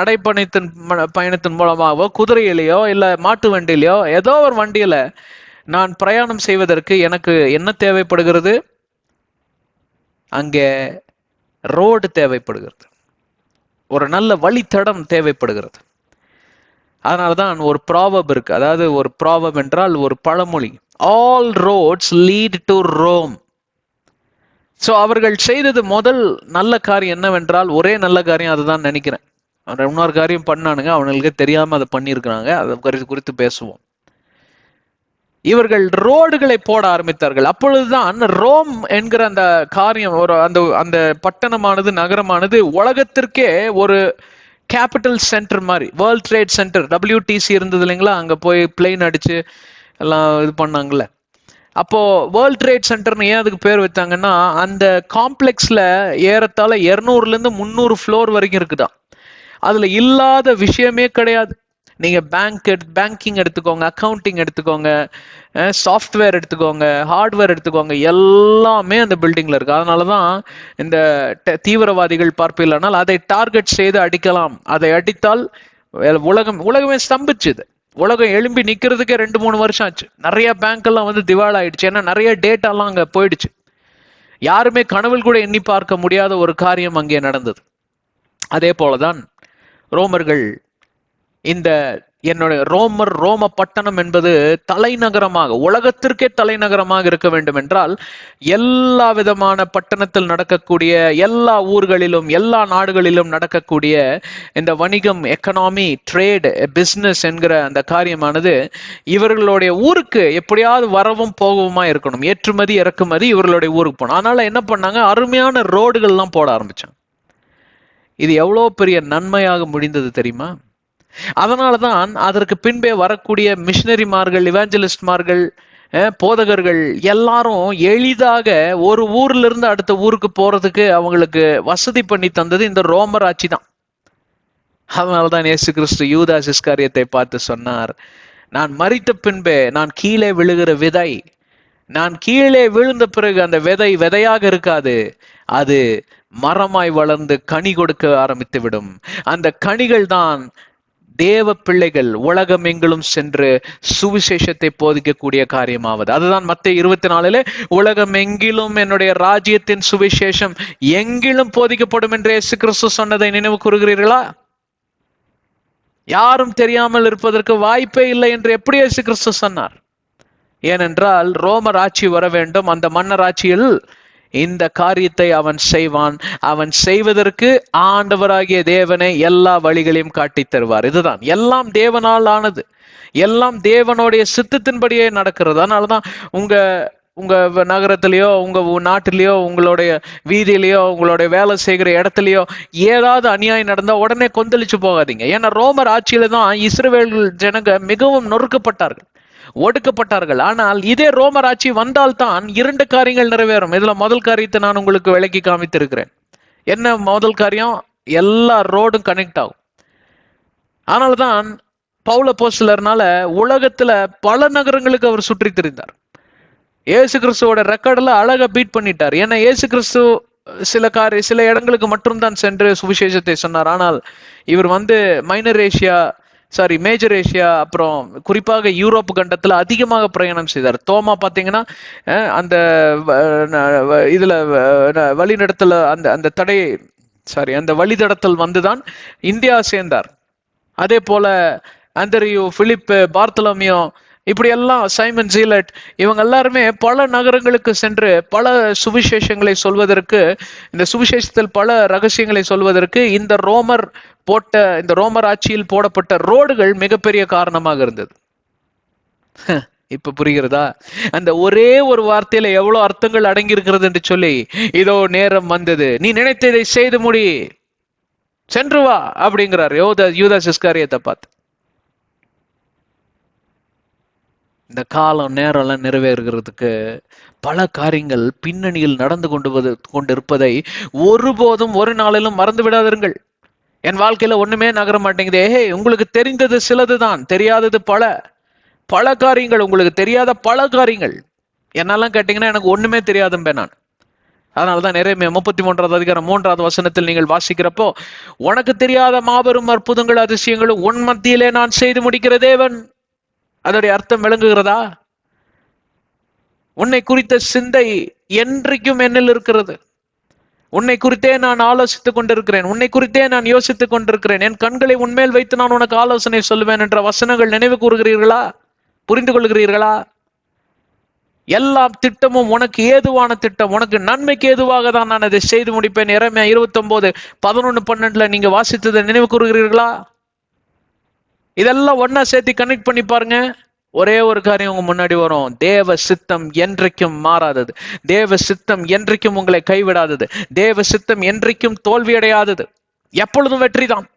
பயணத்தின் மூலமாகவோ, குதிரையிலையோ இல்லை மாட்டு வண்டியிலையோ, ஏதோ ஒரு வண்டியில நான் பிரயாணம் செய்வதற்கு எனக்கு என்ன தேவைப்படுகிறது? அங்கே ரோடு தேவைப்படுகிறது, ஒரு நல்ல வழித்தடம் தேவைப்படுகிறது. அதனாலதான் ஒரு ப்ராவர்ப் இருக்கு. அதாவது ஒரு ப்ராவர்ப் என்றால் ஒரு பழமொழி, all roads lead to Rome. So அவர்கள் செய்தது முதல் நல்ல காரியம் என்னவென்றால், ஒரே நல்ல காரியம் அதுதான் நினைக்கிறேன். இன்னொரு காரியம் பண்ணானுங்க, அவங்களுக்கு தெரியாம அதை பண்ணியிருக்கிறாங்க, அதை குறித்து பேசுவோம். இவர்கள் ரோடுகளை போட ஆரம்பித்தார்கள். அப்பொழுதுதான் ரோம் என்கிற அந்த காரியம், ஒரு அந்த பட்டணமானது, நகரமானது உலகத்திற்கே ஒரு கேபிட்டல் சென்டர் மாதிரி, வேர்ல்ட் ட்ரேட் சென்டர், WTC இருந்தது இல்லைங்களா, அங்க போய் பிளெயின் அடிச்சு எல்லாம் இது பண்ணாங்கல்ல. அப்போ வேர்ல்ட் ட்ரேட் சென்டர்னு ஏன் அதுக்கு பேர் வச்சாங்கன்னா, அந்த காம்ப்ளெக்ஸ்ல ஏறத்தாழ 200 - 300 ஃப்ளோர் வரைக்கும் இருக்குதான். அதுல இல்லாத விஷயமே கிடையாது. நீங்க பேங்கிங் எடுத்துக்கோங்க, அக்கௌண்டிங் எடுத்துக்கோங்க, சாஃப்ட்வேர் எடுத்துக்கோங்க, ஹார்ட்வேர் எடுத்துக்கோங்க, எல்லாமே அந்த பில்டிங்ல இருக்கு. அதனாலதான் இந்த தீவிரவாதிகள் பார்ப்பீர்களானால் அதை டார்கெட் செய்து அடிக்கலாம். அதை அடித்தால் உலகமே ஸ்தம்பிச்சுது. உலகம் எழும்பி நிக்கிறதுக்கே 2-3 வருஷம் ஆச்சு. நிறைய பேங்க் எல்லாம் வந்து திவால் ஆயிடுச்சு. ஏன்னா நிறைய டேட்டா எல்லாம் அங்க போயிடுச்சு. யாருமே கனவில் கூட எண்ணி பார்க்க முடியாத ஒரு காரியம் அங்கே நடந்தது. அதே போலதான் ரோமர்கள் இந்த என்னுடைய ரோம பட்டணம் என்பது தலைநகரமாக, உலகத்திற்கே தலைநகரமாக இருக்க வேண்டும் என்றால் எல்லா விதமான பட்டணத்தில் நடக்கக்கூடிய, எல்லா ஊர்களிலும் எல்லா நாடுகளிலும் நடக்கக்கூடிய இந்த வணிகம், எக்கனாமி, ட்ரேட், பிசினஸ் என்கிற அந்த காரியமானது இவர்களுடைய ஊருக்கு எப்படியாவது வரவும் போகவுமா இருக்கணும். ஏற்றுமதி இறக்குமதி இவர்களுடைய ஊருக்கு போகணும். அதனால என்ன பண்ணாங்க, அருமையான ரோடுகள்லாம் போட ஆரம்பிச்சாங்க. இது எவ்வளவு பெரிய நன்மையாக முடிந்தது தெரியுமா? அதனாலதான் அதற்கு பின்பே வரக்கூடிய மிஷினரிமார்கள், இவாஞ்சலிஸ்ட்மார்கள், போதகர்கள் எல்லாரும் எளிதாக ஒரு ஊர்ல இருந்து அடுத்த ஊருக்கு போறதுக்கு அவங்களுக்கு வசதி பண்ணி தந்தது இந்த ரோமர் ஆட்சி தான். அதனால்தான் இயேசு கிறிஸ்து யூதாஸ் இஸ்காரியத்தை பார்த்து சொன்னார், நான் மரித்த பின்பே நான் கீழே விழுகிற விதை, நான் கீழே விழுந்த பிறகு அந்த விதை விதையாக இருக்காது, அது மரமாய் வளர்ந்து கனி கொடுக்க ஆரம்பித்து விடும். அந்த கனிகள் தான் தேவ பிள்ளைகள் உலகம் எங்கிலும் சென்று சுவிசேஷத்தை போதிக்கக்கூடிய காரியமாவது. அதுதான் மத்தேயு 24 உலகம் எங்கிலும் என்னுடைய ராஜ்யத்தின் சுவிசேஷம் எங்கிலும் போதிக்கப்படும் என்று இயேசு கிறிஸ்து சொன்னதை நினைவு கூறுகிறீர்களா? யாரும் தெரியாமல் இருப்பதற்கு வாய்ப்பே இல்லை என்று எப்படி இயேசு கிறிஸ்து சொன்னார்? ஏனென்றால் ரோமர் ஆட்சி வர வேண்டும். அந்த மன்னர் ஆட்சியில் இந்த காரியத்தை அவன் செய்வான். அவன் செய்வதற்கு ஆண்டவராகிய தேவனை எல்லா வழிகளையும் காட்டி தருவார். இதுதான் எல்லாம் தேவனால் ஆனது, எல்லாம் தேவனுடைய சித்தத்தின்படியே நடக்கிறது. அதனாலதான் உங்க நகரத்திலேயோ, உங்க நாட்டிலேயோ, உங்களுடைய வீதியிலேயோ, உங்களுடைய வேலை செய்கிற இடத்துலயோ ஏதாவது அநியாயம் நடந்தா உடனே கொந்தளிச்சு போகாதீங்க. ஏன்னா ரோமர் ஆட்சியில தான் இஸ்ரவேல் ஜனங்க மிகவும் நொறுக்கப்பட்டார்கள், ஒடுக்கப்பட்டார்கள். ஆனால் இதே ரோமர் ஆட்சி வந்தால்தான் 2 காரியங்கள் நிறைவேறும். இதுல முதல் காரியத்தை நான் உங்களுக்கு விளக்கி காமித்திருக்கிறேன். என்ன முதல் காரியம்? எல்லா ரோடும் கனெக்ட் ஆகும். ஆனால்தான் பவுல் அப்போஸ்தலர்னால உலகத்துல பல நகரங்களுக்கு அவர் சுற்றி திரிந்தார். இயேசு கிறிஸ்துவோட ரெக்கார்டுல அழகா பீட் பண்ணிட்டார். ஏன்னா இயேசு கிறிஸ்து சில இடங்களுக்கு மட்டும்தான் சென்று சுவிசேஷத்தை சொன்னார். ஆனால் இவர் வந்து மேஜர் ஏஷியா, அப்புறம் குறிப்பாக யூரோப் கண்டத்துல அதிகமாக பிரயாணம் செய்தார். தோமா பாத்தீங்கன்னா அந்த இதுல வழிநடத்தல அந்த வழிநடத்தல் வந்துதான் இந்தியா சேர்ந்தார். அதே போல ஆந்தரியோ, பிலிப்பு, பார்த்தலோமியோ, இப்படி எல்லாம் சைமன் ஜீலட், இவங்க எல்லாருமே பல நகரங்களுக்கு சென்று பல சுவிசேஷங்களை சொல்வதற்கு, இந்த சுவிசேஷத்தில் பல ரகசியங்களை சொல்வதற்கு இந்த ரோமர் ஆட்சியில் போடப்பட்ட ரோடுகள் மிகப்பெரிய காரணமாக இருந்தது. இப்ப புரிகிறதா? அந்த ஒரே ஒரு வார்த்தையில எவ்வளவு அர்த்தங்கள் அடங்கி இருக்கிறது என்று சொல்லி, இதோ நேரம் வந்தது, நீ நினைத்ததை செய்து முடி, சென்று வா அப்படிங்கிறார் யூதாஸ் இஸ்காரியத்தை பார்த்து. இந்த காலம் நேரம் எல்லாம் நிறைவேறுகிறதுக்கு பல காரியங்கள் பின்னணியில் நடந்து கொண்டிருப்பதை ஒருபோதும் ஒரு நாளிலும் மறந்து விடாதீர்கள். என் வாழ்க்கையில ஒண்ணுமே நகர மாட்டேங்குது. உங்களுக்கு தெரிந்தது சிலதுதான், தெரியாதது பல காரியங்கள், உங்களுக்கு தெரியாத பல காரியங்கள். என்னெல்லாம் கேட்டீங்கன்னா எனக்கு ஒண்ணுமே தெரியாதும்பே நான். அதனாலதான் எரேமியா 33வது அதிகாரம் 3வது வசனத்தில் நீங்கள் வாசிக்கிறப்போ, உனக்கு தெரியாத மாபெரும் அற்புதங்கள் அதிசயங்களும் உன் மத்தியிலே நான் செய்து முடிக்கிற தேவன். அதோடைய அர்த்தம் விளங்குகிறதா? உன்னை குறித்த சிந்தை என்றைக்கும் என்னில் இருக்கிறது. உன்னை குறித்தே நான் ஆலோசித்துக் கொண்டிருக்கிறேன், உன்னை குறித்தே நான் யோசித்துக் கொண்டிருக்கிறேன். என் கண்களை உன்மேல் வைத்து நான் உனக்கு ஆலோசனை சொல்லுவேன் என்ற வசனங்கள் நினைவு கூறுகிறீர்களா? புரிந்து கொள்கிறீர்களா? எல்லா திட்டமும் உனக்கு ஏதுவான திட்டம், உனக்கு நன்மைக்கு ஏதுவாக தான் நான் அதை செய்து முடிப்பேன். எரேமியா 29:11-12 நீங்க வாசித்ததை நினைவு கூறுகிறீர்களா? இதெல்லாம் ஒன்னா சேர்த்து கனெக்ட் பண்ணி பாருங்க. ஒரே ஒரு காரியம் உங்க முன்னாடி வரும். தேவ சித்தம் என்றைக்கும் மாறாதது, தேவ சித்தம் என்றைக்கும் உங்களை கைவிடாதது, தேவ சித்தம் என்றைக்கும் தோல்வியடையாதது, எப்பொழுதும் வெற்றிதான்.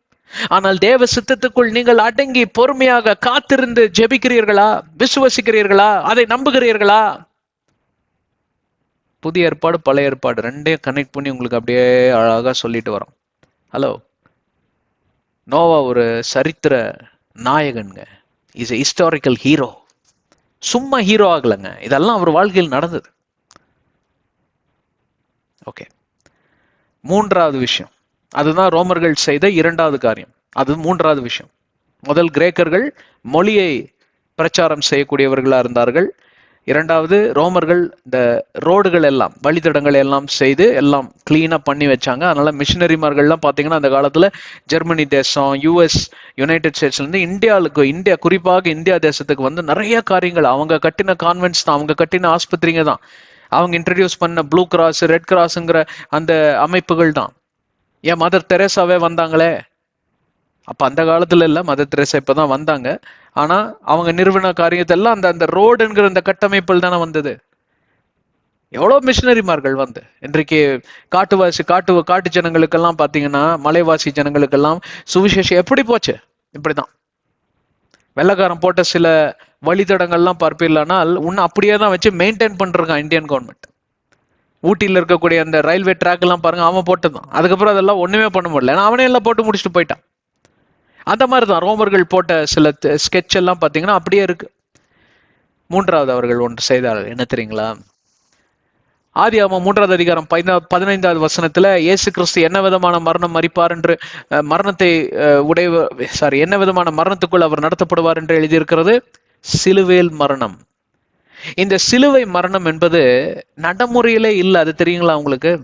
ஆனால் தேவ சித்தத்துக்குள் நீங்கள் அடங்கி பொறுமையாக காத்திருந்து ஜெபிக்கிறீர்களா? விசுவசிக்கிறீர்களா? அதை நம்புகிறீர்களா? புதிய ஏற்பாடு பழைய ஏற்பாடு ரெண்டையும் கனெக்ட் பண்ணி உங்களுக்கு அப்படியே அழகா சொல்லிட்டு வரோம். ஹலோ, நோவா ஒரு சரித்திர நாயகனுங்க, இஸ் எ ஹிஸ்டாரிக்கல் ஹீரோ. சும்மா ஹீரோ ஆகலங்க, இதெல்லாம் அவர் வாழ்க்கையில் நடந்தது. ஓகே, 3வது விஷயம், அதுதான் ரோமர்கள் செய்த 2வது காரியம். அது 3வது விஷயம். முதல் கிரேக்கர்கள் மொழியை பிரச்சாரம் செய்யக்கூடியவர்களா இருந்தார்கள். இரண்டாவது ரோமர்கள் இந்த ரோடுகள் எல்லாம் வழித்தடங்கள் எல்லாம் செய்து எல்லாம் கிளீனா பண்ணி வச்சாங்க. அதனால மிஷினரிமார்கள்லாம் பார்த்தீங்கன்னா அந்த காலத்துல ஜெர்மனி தேசம், யுஎஸ், யுனைடெட் ஸ்டேட்ஸ்ல இருந்து இந்தியா குறிப்பாக இந்தியா தேசத்துக்கு வந்து நிறைய காரியங்கள் அவங்க கட்டின கான்வென்ட்ஸ் தான், அவங்க கட்டின ஆஸ்பத்திரிங்க தான், அவங்க இன்ட்ரடியூஸ் பண்ண ப்ளூ கிராஸ், ரெட் கிராஸ்ங்கிற அந்த அமைப்புகள் தான். ஏன் மதர் தெரேசாவே வந்தாங்களே, அப்ப அந்த காலத்துல இல்ல, மதர் தெரேசா இப்பதான் வந்தாங்க. ஆனா அவங்க நிறுவன காரியத்தெல்லாம் அந்த அந்த ரோடுங்கிற அந்த கட்டமைப்பில் தானே வந்தது. எவ்வளவு மிஷினரிமார்கள் வந்து இன்றைக்கு காட்டு ஜனங்களுக்கெல்லாம் பாத்தீங்கன்னா, மலைவாசி ஜனங்களுக்கெல்லாம் சுவிசேஷம் எப்படி போச்சு? இப்படிதான் வெள்ளக்காரன் போட்ட சில வழித்தடங்கள்லாம் பார்ப்பீர்களானால் உன்னை அப்படியே தான் வச்சு மெயின்டைன் பண்றாங்க இந்தியன் கவர்மெண்ட். ஊட்டியில் இருக்கக்கூடிய அந்த ரயில்வே ட்ராக் எல்லாம் பாருங்க, அவன் போட்டதான். அதுக்கப்புறம் அதெல்லாம் ஒண்ணுமே பண்ண முடியல, ஏன்னா அவனே எல்லாம் போட்டு முடிச்சுட்டு போயிட்டான். அந்த மாதிரிதான் ரோமர்கள் போட்ட சில ஸ்கெட்ச் எல்லாம் பாத்தீங்கன்னா அப்படியே இருக்கு. மூன்றாவது அவர்கள் ஒன்று செய்தார்கள், என்ன தெரியுங்களா? ஆதியாகமம் 3வது அதிகாரம் 15வது வசனத்துல இயேசு கிறிஸ்து என்ன விதமான மரணம் மரிப்பார் என்று மரணத்தை என்ன விதமான மரணத்துக்குள் அவர் நடத்தப்படுவார் என்று எழுதியிருக்கிறது? சிலுவையில் மரணம். இந்த சிலுவை மரணம் என்பது நடைமுறையிலே இல்லை, அது தெரியுங்களா உங்களுக்கு?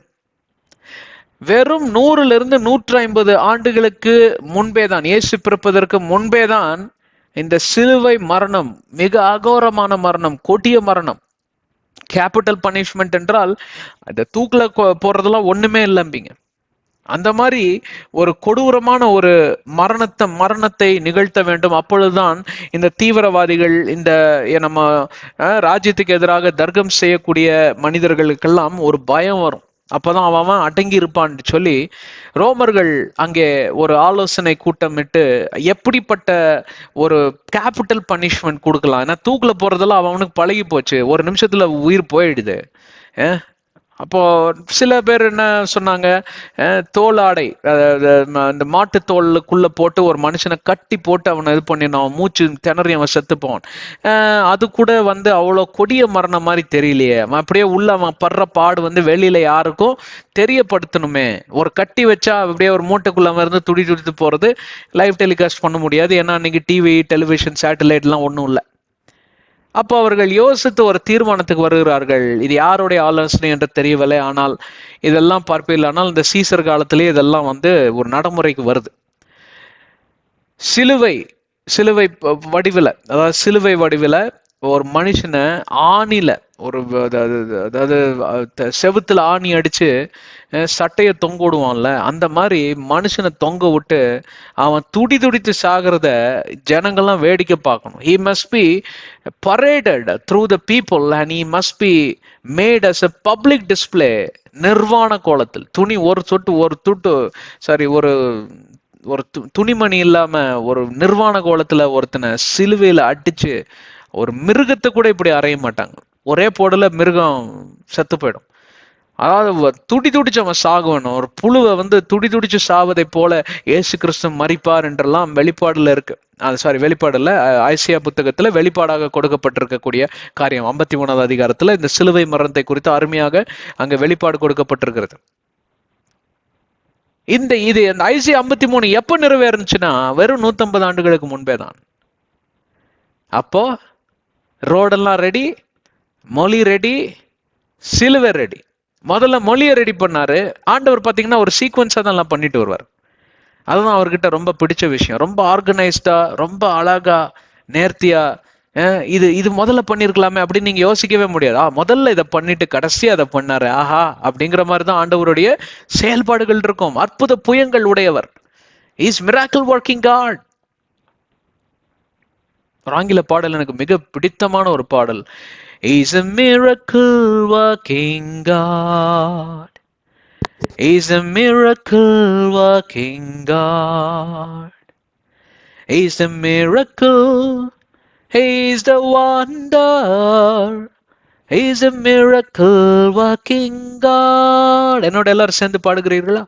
வெறும் 100 150 ஆண்டுகளுக்கு முன்பே தான், இயேசு பிறப்பதற்கு முன்பே தான் இந்த சிலுவை மரணம் மிக அகோரமான மரணம், கொடிய மரணம். கேபிட்டல் பனிஷ்மெண்ட் என்றால் அந்த தூக்குல போறதெல்லாம் ஒண்ணுமே இல்லம்பிங்க. அந்த மாதிரி ஒரு கொடூரமான ஒரு மரணத்தை நிகழ்த்த வேண்டும். அப்பொழுதுதான் இந்த தீவிரவாதிகள், இந்த நம்ம ராஜ்யத்துக்கு எதிராக தர்க்கம் செய்யக்கூடிய மனிதர்களுக்கெல்லாம் ஒரு பயம் வரும். அப்பதான் அவன் அடங்கி இருப்பான்னு சொல்லி ரோமர்கள் அங்கே ஒரு ஆலோசனை கூட்டமிட்டு எப்படிப்பட்ட ஒரு கேபிட்டல் பனிஷ்மெண்ட் கொடுக்கலாம். ஏன்னா தூக்குல போறதெல்லாம் அவனுக்கு பழகி போச்சு, ஒரு நிமிஷத்துல உயிர் போயிடுது. அப்போ சில பேர் என்ன சொன்னாங்க, தோல் ஆடை, அந்த மாட்டு தோலுக்குள்ள போட்டு ஒரு மனுஷனை கட்டி போட்டு அவனை இது பண்ணிடணும், மூச்சு திணறி அவன் செத்து போவான். அது கூட வந்து அவ்வளோ கொடிய மரணம் மாதிரி தெரியலையே. அவன் அப்படியே உள்ள அவன் படுற பாடு வந்து வெளியில யாருக்கும் தெரியப்படுத்தணுமே. ஒரு கட்டி வச்சா அப்படியே ஒரு மூட்டைக்குள்ள இருந்து துடித்து போறது லைவ் டெலிகாஸ்ட் பண்ண முடியாது, ஏன்னா இன்னைக்கு டிவி, டெலிவிஷன், சேட்டலைட் எல்லாம் ஒன்றும் இல்லை. அப்போ அவர்கள் யோசித்து ஒரு தீர்மானத்துக்கு வருகிறார்கள். இது யாருடைய ஆலோசனை என்று தெரியவில்லை, ஆனால் இதெல்லாம் பார்ப்பீர்கள். ஆனால் இந்த சீசர் காலத்திலே இதெல்லாம் வந்து ஒரு நடைமுறைக்கு வருது. சிலுவை வடிவில், அதாவது சிலுவை வடிவில் ஒரு மனுஷனை ஆணில, ஒரு அதாவது செவுத்துல ஆணி அடிச்சு சட்டையை தொங்க விடுவான்ல, அந்த மாதிரி மனுஷனை தொங்க விட்டு அவன் துடித்து சாகிறத ஜனங்கள்லாம் வேடிக்கை பார்க்கணும். he must be paraded through the people and he must be made as a public display. நிர்வாண கோலத்தில் துணி ஒரு துணிமணி இல்லாம ஒரு நிர்வாண கோலத்துல ஒருத்தனை சிலுவையில அடிச்சு, ஒரு மிருகத்தை கூட இப்படி அறைய மாட்டாங்க, ஒரே போடல மிருகம் செத்து போயிடும். அதாவது துடிச்சு அவன் சாகணும். ஒரு புழுவை வந்து துடிச்சு சாவதை போல இயேசு கிறிஸ்து மரிப்பார் என்றெல்லாம் வெளிப்பாடுல இருக்கு. வெளிப்பாடுல ஐசியா புத்தகத்துல வெளிப்பாடாக கொடுக்கப்பட்டிருக்கக்கூடிய காரியம் 53வது அதிகாரத்துல இந்த சிலுவை மரணத்தை குறித்து அருமையாக அங்க வெளிப்பாடு கொடுக்கப்பட்டிருக்கிறது. இந்த ஐசியா 53 எப்ப நிறைவேறுச்சுன்னா வெறும் 150 ஆண்டுகளுக்கு முன்பே தான். அப்போ ரோடெல்லாம் ரெடி, மொழி ரெடி, சிலுவை ரெடி. முதல்ல மொழியை ரெடி பண்ணாரு ஆண்டவர். பாத்தீங்கன்னா ஒரு சீக்வன்ஸா தான் எல்லாம் பண்ணிட்டு வருவார். அதுதான் அவர்கிட்ட ரொம்ப பிடிச்ச விஷயம். ரொம்ப ஆர்கனைஸ்டா, ரொம்ப அழகா, நேர்த்தியா. இது முதல்ல பண்ணிருக்கலாமே அப்படின்னு நீங்க யோசிக்கவே முடியாது. முதல்ல இதை பண்ணிட்டு கடைசியா அதை பண்ணாரு, ஆஹா அப்படிங்கிற மாதிரிதான் ஆண்டவருடைய செயல்பாடுகள் இருக்கும். அற்புத புயங்கள் உடையவர். Is miracle working God. ஒரு ஆங்கில பாடல் எனக்கு மிக பிடித்தமான ஒரு பாடல். He's a miracle working God. He's a miracle working God. He's a miracle. He's the wonder. He's a miracle working God. என்னோட எல்லாரும் சேர்ந்து பாடுகிறீர்களா?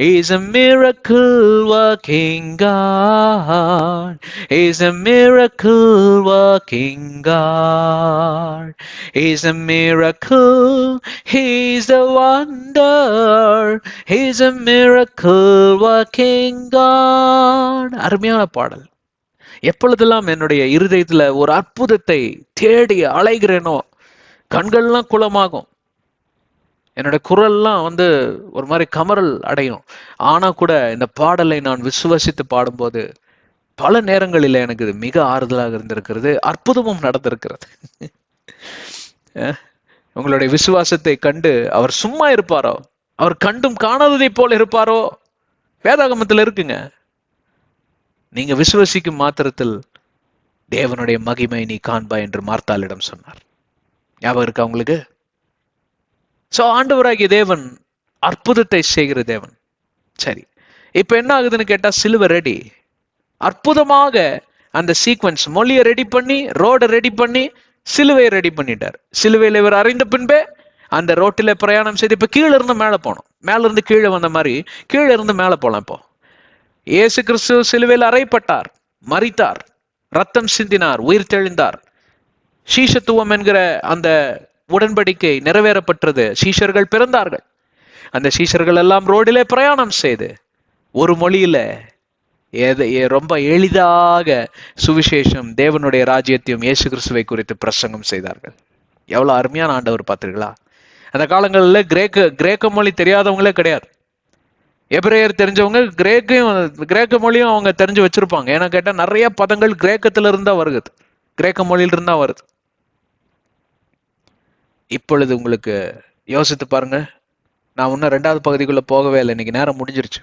He's a miracle working God. He's a miracle working God. He's a miracle. He's a wonder. He's a miracle working God. அருமையான பாடல். எப்பொழுதெல்லாம் என்னுடைய இருதயத்துல ஒரு அற்புதத்தை தேடி அலைகிறேனோ கண்கள்லாம் குளமாகும், என்னோட குரல்லாம் ஒரு மாதிரி கமறல் அடையும். ஆனா கூட இந்த பாடலை நான் விசுவசித்து பாடும்போது பல நேரங்களில் எனக்கு இது மிக ஆறுதலாக இருந்திருக்கிறது, அற்புதமும் நடந்திருக்கிறது. உங்களுடைய விசுவாசத்தை கண்டு அவர் சும்மா இருப்பாரோ? அவர் கண்டும் காணாததை போல இருப்பாரோ? வேதாகமத்தில் இருக்குங்க. நீங்க விசுவசிக்கும் மாத்திரத்தில் தேவனுடைய மகிமை நீ காண்பா என்று மார்த்தாளிடம் சொன்னார். ஞாபகம் இருக்கா உங்களுக்கு? சோ ஆண்டவராகிய தேவன் அற்புதத்தை செய்கிற தேவன். சரி, இப்ப என்ன ஆகுதுன்னு கேட்டா, சிலுவை ரெடி. அற்புதமாக அந்த சீக்வன்ஸ், மொழியை ரெடி பண்ணி, ரோடை ரெடி பண்ணி, சிலுவையை ரெடி பண்ணிட்டார். சிலுவையில் இவர் அறிந்த பின்பே அந்த ரோட்டில பிரயாணம் செய்து இப்ப கீழே இருந்து மேல போனோம், மேல இருந்து கீழே வந்த மாதிரி கீழே இருந்து மேல போலாம். இப்போ இயேசு கிறிஸ்து சிலுவையில் அறையப்பட்டார், மரித்தார், ரத்தம் சிந்தினார், உயிர் தெழுந்தார். சீஷத்துவம் என்கிற அந்த உடன்படிக்கை நிறைவேறப்பட்டது. சீஷர்கள் பிறந்தார்கள். அந்த சீஷர்கள் எல்லாம் ரோடிலே பிரயாணம் செய்து ஒரு மொழியில ரொம்ப எளிதாக சுவிசேஷம், தேவனுடைய ராஜ்யத்தையும் இயேசு கிறிஸ்துவை குறித்து பிரசங்கம் செய்தார்கள். எவ்வளவு அருமையான ஆண்டவர் பார்த்தீர்களா? அந்த காலங்களில் கிரேக்க மொழி தெரியாதவங்களே கிடையாது. எபிரேயர் தெரிஞ்சவங்க கிரேக்க மொழியும் அவங்க தெரிஞ்சு வச்சிருப்பாங்க. ஏன்னா கேட்டா நிறைய பதங்கள் கிரேக்கத்துல இருந்தா வருது, கிரேக்க மொழியில இருந்தா வருது. இப்பொழுது உங்களுக்கு யோசித்து பாருங்க. நான் இன்னும் 2வது பகுதிக்குள்ள போகவே இல்லை, இன்னைக்கு நேரம் முடிஞ்சிருச்சு.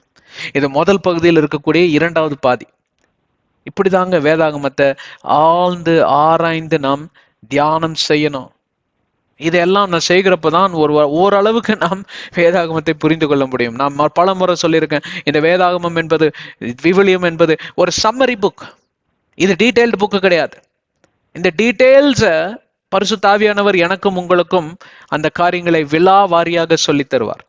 இது முதல் பகுதியில் இருக்கக்கூடிய 2வது பாதி. இப்படிதாங்க வேதாகமத்தை ஆழ்ந்து ஆராய்ந்து நாம் தியானம் செய்யணும். இதெல்லாம் நான் செய்கிறப்பதான் ஓரளவுக்கு நாம் வேதாகமத்தை புரிந்து கொள்ள முடியும். நான் பல முறை சொல்லியிருக்கேன், இந்த வேதாகமம் என்பது, விவிலியம் என்பது ஒரு சம்மரி புக். இது டீடைல்டு புக்கு கிடையாது. இந்த டீடைல்ஸ பரிசுத்த ஆவியானவர் எனக்கும் உங்களுக்கும் அந்த காரியங்களை விலா வாரியாக சொல்லி தருவார்.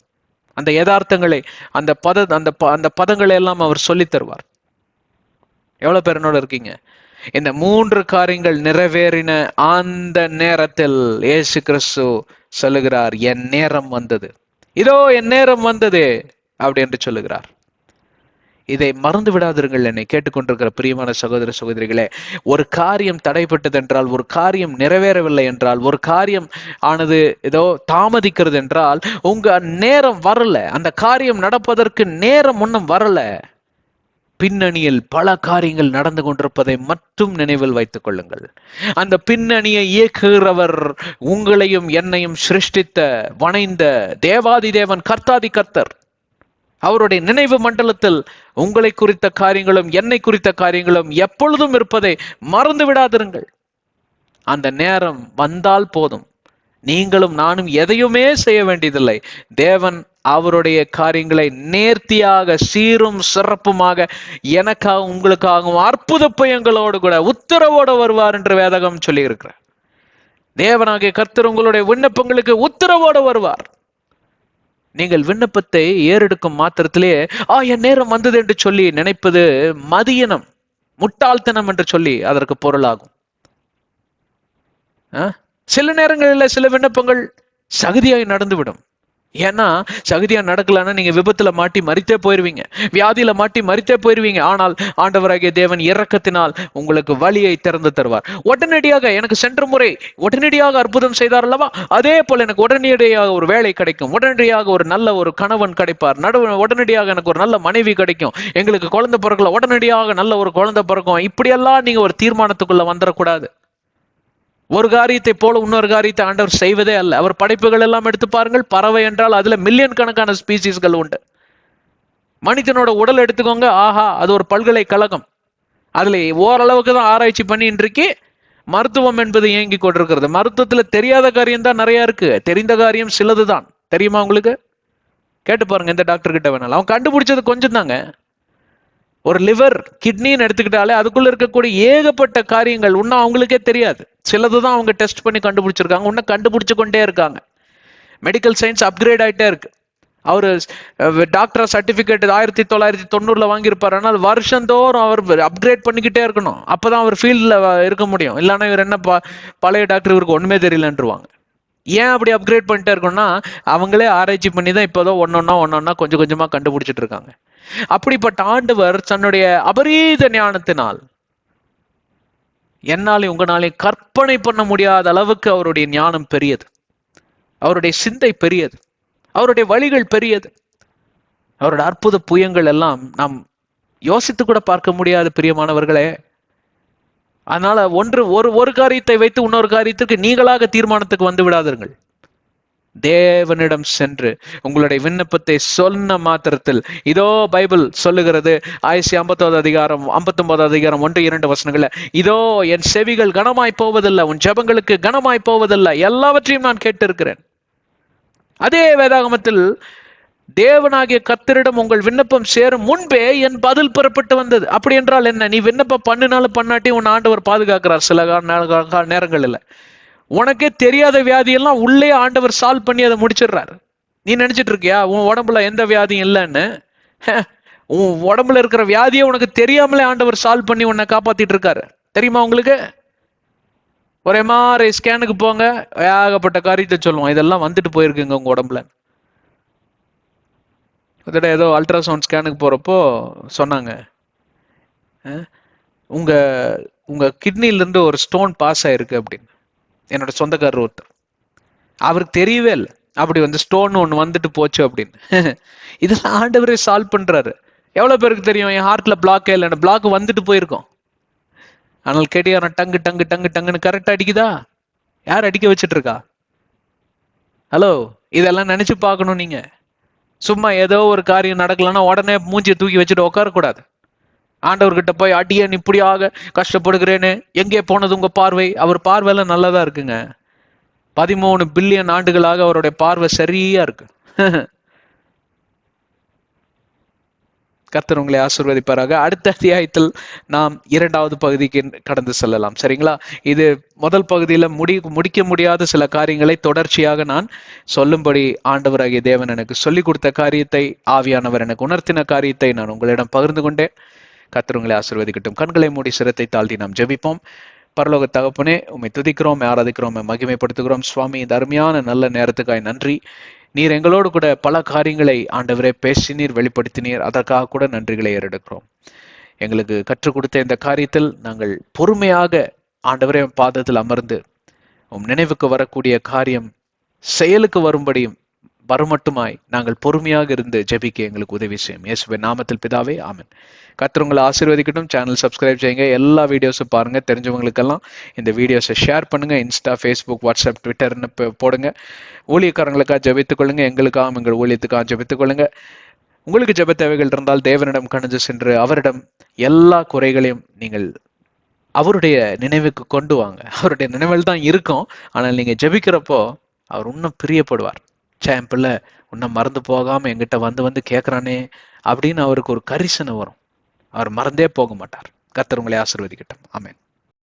அந்த யதார்த்தங்களை, அந்த பதங்களை எல்லாம் அவர் சொல்லி தருவார். எவ்வளவு பேர் என்னோட இருக்கீங்க? இந்த 3 காரியங்கள் நிறைவேறின அந்த நேரத்தில் இயேசு கிறிஸ்து சொல்லுகிறார், என் நேரம் வந்தது, இதோ என் நேரம் வந்தது அப்படி என்று சொல்லுகிறார். இதை மறந்து விடாதிருங்கள். என்னை கேட்டுக்கொண்டிருக்கிற பிரியமான சகோதர சகோதரிகளே, ஒரு காரியம் தடைப்பட்டது என்றால், ஒரு காரியம் நிறைவேறவில்லை என்றால், ஒரு காரியம் ஆனது ஏதோ தாமதிக்கிறது என்றால், உங்க நேரம் வரல, அந்த காரியம் நடப்பதற்கு நேரம் முன்னும் வரல, பின்னணியில் பல காரியங்கள் நடந்து கொண்டிருப்பதை மட்டும் நினைவில் வைத்துக் கொள்ளுங்கள். அந்த பின்னணியை இயக்குகிறவர் உங்களையும் என்னையும் சிருஷ்டித்த வணைந்த தேவாதி தேவன், கர்த்தாதி கர்த்தர். அவருடைய நினைவு மண்டலத்தில் உங்களை குறித்த காரியங்களும் என்னை குறித்த காரியங்களும் எப்பொழுதும் இருப்பதை மறந்து விடாதிருங்கள். அந்த நேரம் வந்தால் போதும், நீங்களும் நானும் எதையுமே செய்ய வேண்டியதில்லை. தேவன் அவருடைய காரியங்களை நேர்த்தியாக சீரும் சிறப்புமாக எனக்காகவும் உங்களுக்காகவும் அற்புத பயங்களோடு கூட உத்தரவோடு வருவார் என்று வேதகம் சொல்லி இருக்கிறார். தேவனாகிய கர்த்தர் உங்களுடைய விண்ணப்பங்களுக்கு உத்தரவோடு வருவார். நீங்கள் விண்ணப்பத்தை ஏறெடுக்கும் மாத்திரத்திலே என் நேரம் வந்தது என்று சொல்லி நினைப்பது மதியனம், முட்டாள்தனம் என்று சொல்லி அதற்கு பொருளாகும். சில நேரங்களில் சில விண்ணப்பங்கள் சகதியாய் நடந்துவிடும். ஏன்னா சகதியா நடக்கலன்னா நீங்க விபத்துல மாட்டி மரித்தே போயிருவீங்க, வியாதியில மாட்டி மரித்தே போயிருவீங்க. ஆனால் ஆண்டவராகிய தேவன் இரக்கத்தினால் உங்களுக்கு வழியை திறந்து தருவார். உடனடியாக எனக்கு சென்ற முறை உடனடியாக அற்புதம் செய்தார் அல்லவா, அதே போல எனக்கு உடனடியாக ஒரு வேலை கிடைக்கும், உடனடியாக ஒரு நல்ல ஒரு கணவன் கிடைப்பார், உடனடியாக எனக்கு ஒரு நல்ல மனைவி கிடைக்கும், எங்களுக்கு குழந்தை பிறக்கல, உடனடியாக நல்ல ஒரு குழந்தை பிறக்கும். இப்படியெல்லாம் நீங்க ஒரு தீர்மானத்துக்குள்ள வந்துடக்கூடாது. ஒரு காரியத்தை போல இன்னொரு காரியத்தை ஆண்டவர் செய்வதே அல்ல. அவர் படைப்புகள் எல்லாம் எடுத்து பாருங்கள். பறவை என்றால் அதுல மில்லியன் கணக்கான ஸ்பீசிஸ்கள் உண்டு. மனிதனோட உடல் எடுத்துக்கோங்க, அது ஒரு பல்கலைக்கழகம். அதுல ஓரளவுக்கு தான் ஆராய்ச்சி பண்ணி இன்றைக்கு மருத்துவம் என்பது இயங்கி கொண்டிருக்கிறது. மருத்துவத்துல தெரியாத காரியம் தான் நிறைய இருக்கு, தெரிந்த காரியம் சிலதுதான். தெரியுமா உங்களுக்கு? கேட்டு பாருங்க எந்த டாக்டர் கிட்ட வேணாலும். அவன் கண்டுபிடிச்சது கொஞ்சம் தாங்க. ஒரு லிவர், கிட்னின்னு எடுத்துக்கிட்டாலே அதுக்குள்ள இருக்கக்கூடிய ஏகப்பட்ட காரியங்கள் இன்னும் அவங்களுக்கே தெரியாது. சிலதுதான் அவங்க டெஸ்ட் பண்ணி கண்டுபிடிச்சிருக்காங்க, இன்னும் கண்டுபிடிச்சு கொண்டே இருக்காங்க. மெடிக்கல் சயின்ஸ் அப்கிரேட் ஆகிட்டே இருக்கு. அவரு டாக்டர் சர்டிபிகேட் 1990 வாங்கியிருப்பாரு. ஆனால் வருஷந்தோறும் அவர் அப்கிரேட் பண்ணிக்கிட்டே இருக்கணும். அப்பதான் அவர் ஃபீல்ட்ல இருக்க முடியும். இல்லைன்னா இவர் என்ன பழைய டாக்டர், இவருக்கு ஒண்ணுமே தெரியலன்றுவாங்க. ஏன் அப்படி அப்கிரேட் பண்ணிட்டே இருக்கணும்னா அவங்களே ஆராய்ச்சி பண்ணி தான் இப்போதான் ஒன்னொன்னா கொஞ்சம் கொஞ்சமா கண்டுபிடிச்சிட்டு இருக்காங்க. அப்படிப்பட்ட ஆண்டவர் தன்னுடைய அபரீத ஞானத்தினால் என்னாலே உங்களாலே கற்பனை பண்ண முடியாத அளவுக்கு அவருடைய ஞானம் பெரியது, அவருடைய சிந்தை பெரியது, அவருடைய வழிகள் பெரியது, அவருடைய அற்புத புயங்கள் எல்லாம் நாம் யோசித்து கூட பார்க்க முடியாது பிரியமானவர்களே. அதனால ஒரு காரியத்தை வைத்து இன்னொரு காரியத்திற்கு நீங்களாக தீர்மானத்துக்கு வந்து விடாதீர்கள். தேவனிடம் சென்று உங்களுடைய விண்ணப்பத்தை சொன்ன மாத்திரத்தில், இதோ பைபிள் சொல்லுகிறது, ஆயிரத்தி 59 அதிகாரம் 1-2 வசனங்கள்ல, இதோ என் செவிகள் கனமாய் போவதில்லை, உன் ஜெபங்களுக்கு கனமாய் போவதில்லை, எல்லாவற்றையும் நான் கேட்டிருக்கிறேன். அதே வேதாகமத்தில் தேவனாகிய கர்த்தரிடம் உங்கள் விண்ணப்பம் சேரும் முன்பே என் பதில் பெறப்பட்டு வந்தது. அப்படி என்றால் என்ன? நீ விண்ணப்பம் பண்ணினாலும் பண்ணாட்டி உன் ஆண்டவர் பாதுகாக்கிறார். சில நேரங்களில் உனக்கே தெரியாத வியாதியெல்லாம் உள்ளே ஆண்டவர் சால்வ் பண்ணி அதை முடிச்சிடுறாரு. நீ நினைச்சிட்டு இருக்கியா உன் உடம்புல எந்த வியாதியும் இல்லைன்னு? உன் உடம்புல இருக்கிற வியாதியை உனக்கு தெரியாமலே ஆண்டவர் சால்வ் பண்ணி உன்னை காப்பாத்திட்டு இருக்காரு. தெரியுமா உங்களுக்கு? ஒரு எம்ஆர்ஐ ஸ்கேனுக்கு போங்க, ஏகப்பட்ட காரியத்தை சொல்லுவோம், இதெல்லாம் வந்துட்டு போயிருக்குங்க உங்க உடம்புல. ஏதோ அல்ட்ராசவுண்ட் ஸ்கேனுக்கு போறப்போ சொன்னாங்க, உங்க உங்க கிட்னில இருந்து ஒரு ஸ்டோன் பாஸ் ஆயிருக்கு அப்படின்னு. என்னோட சொந்தக்காரர் ஒருத்தர், அவருக்கு தெரியவே இல்லை, அப்படி வந்து ஸ்டோன் ஒன்று வந்துட்டு போச்சு அப்படின்னு. இதெல்லாம் ஆண்டவரே சால்வ் பண்றாரு. எவ்வளவு பேருக்கு தெரியும் என் ஹார்ட்ல பிளாக்கே இல்லைன்னு? பிளாக் வந்துட்டு போயிருக்கோம். ஆனால் கேட்டியா டங்கு டங்கு டங்கு டங்குன்னு கரெக்டா அடிக்குதா? யார் அடிக்க வச்சுட்டு இருக்கா? ஹலோ, இதெல்லாம் நினைச்சு பார்க்கணும். நீங்க சும்மா ஏதோ ஒரு காரியம் நடக்கலன்னா உடனே மூஞ்சியை தூக்கி வச்சுட்டு உட்காரக்கூடாது. ஆண்டவர்கிட்ட போய் அடியேன் இப்படியாக கஷ்டப்படுகிறேன்னு, எங்கே போனது உங்க பார்வை? அவர் பார்வையில நல்லதா இருக்குங்க. 13 பில்லியன் ஆண்டுகளாக அவருடைய பார்வை சரியா இருக்கு. கர்த்தர் உங்களை ஆசீர்வதிப்பாராக. அடுத்த அத்தியாயத்தில் நாம் 2வது பகுதிக்கு கடந்து செல்லலாம். சரிங்களா? இது முதல் பகுதியில முடிக்க முடியாத சில காரியங்களை தொடர்ச்சியாக நான் சொல்லும்படி ஆண்டவராகிய தேவன் எனக்கு சொல்லிக் கொடுத்த காரியத்தை, ஆவியானவர் எனக்கு உணர்த்தின காரியத்தை நான் உங்களிடம் பகிர்ந்து கொண்டேன். கர்த்தர் உங்களை ஆசீர்வதிக்கட்டும். கண்களை மூடி சிரத்தை தாழ்த்தி நாம் ஜெபிப்போம். பரலோக தகப்பனே, உம்மை துதிக்கிறோம், ஆராதிக்கிறோம், மகிமைப்படுத்துகிறோம். சுவாமி, இந்த அருமையான நல்ல நேரத்துக்காய் நன்றி. நீர் எங்களோடு கூட பல காரியங்களை ஆண்டவரே பேசினீர், வெளிப்படுத்தினீர். அதற்காக கூட நன்றிகளை ஏறெடுக்கிறோம். எங்களுக்கு கற்றுக் கொடுத்த இந்த காரியத்தில் நாங்கள் பொறுமையாக ஆண்டவரே பாதத்தில் அமர்ந்து உம் நினைவுக்கு வரக்கூடிய காரியம் செயலுக்கு வரும்படியும் வருமட்டுமாய் நாங்கள் பொறுமையாக இருந்து ஜெபிக்க எங்களுக்கு உதவி செய்யும். இயேசுவின் நாமத்தில் பிதாவே, ஆமென். கர்த்தர் உங்களை ஆசீர்வதிக்கட்டும். சேனல் சப்ஸ்கிரைப் செய்யுங்க, எல்லா வீடியோஸும் பாருங்க. தெரிஞ்சவங்களுக்கெல்லாம் இந்த வீடியோஸை ஷேர் பண்ணுங்க. இன்ஸ்டா, ஃபேஸ்புக், வாட்ஸ்அப், ட்விட்டர்னு போடுங்க. ஊழியக்காரங்களுக்காக ஜெபித்துக் கொள்ளுங்க, எங்களுக்காக எங்கள் ஊழியத்துக்காக ஜெபித்துக் கொள்ளுங்க. உங்களுக்கு ஜெப தேவைகள் இருந்தால் தேவனிடம் கணிஞ்சு சென்று அவரிடம் எல்லா குறைகளையும் நீங்கள் அவருடைய நினைவுக்கு கொண்டு வாங்க. அவருடைய நினைவில் தான் இருக்கும். ஆனால் நீங்க ஜெபிக்கிறப்போ அவர் இன்னும் பிரியப்படுவார். என் பிள்ளை இன்னும் மறந்து போகாம என்கிட்ட வந்து கேட்கிறானே அப்படின்னு அவருக்கு ஒரு கரிசனை வரும். அவர் மறந்தே போக மாட்டார். கர்த்தர் உங்களை ஆசீர்வதிக்கட்டும். ஆமென்.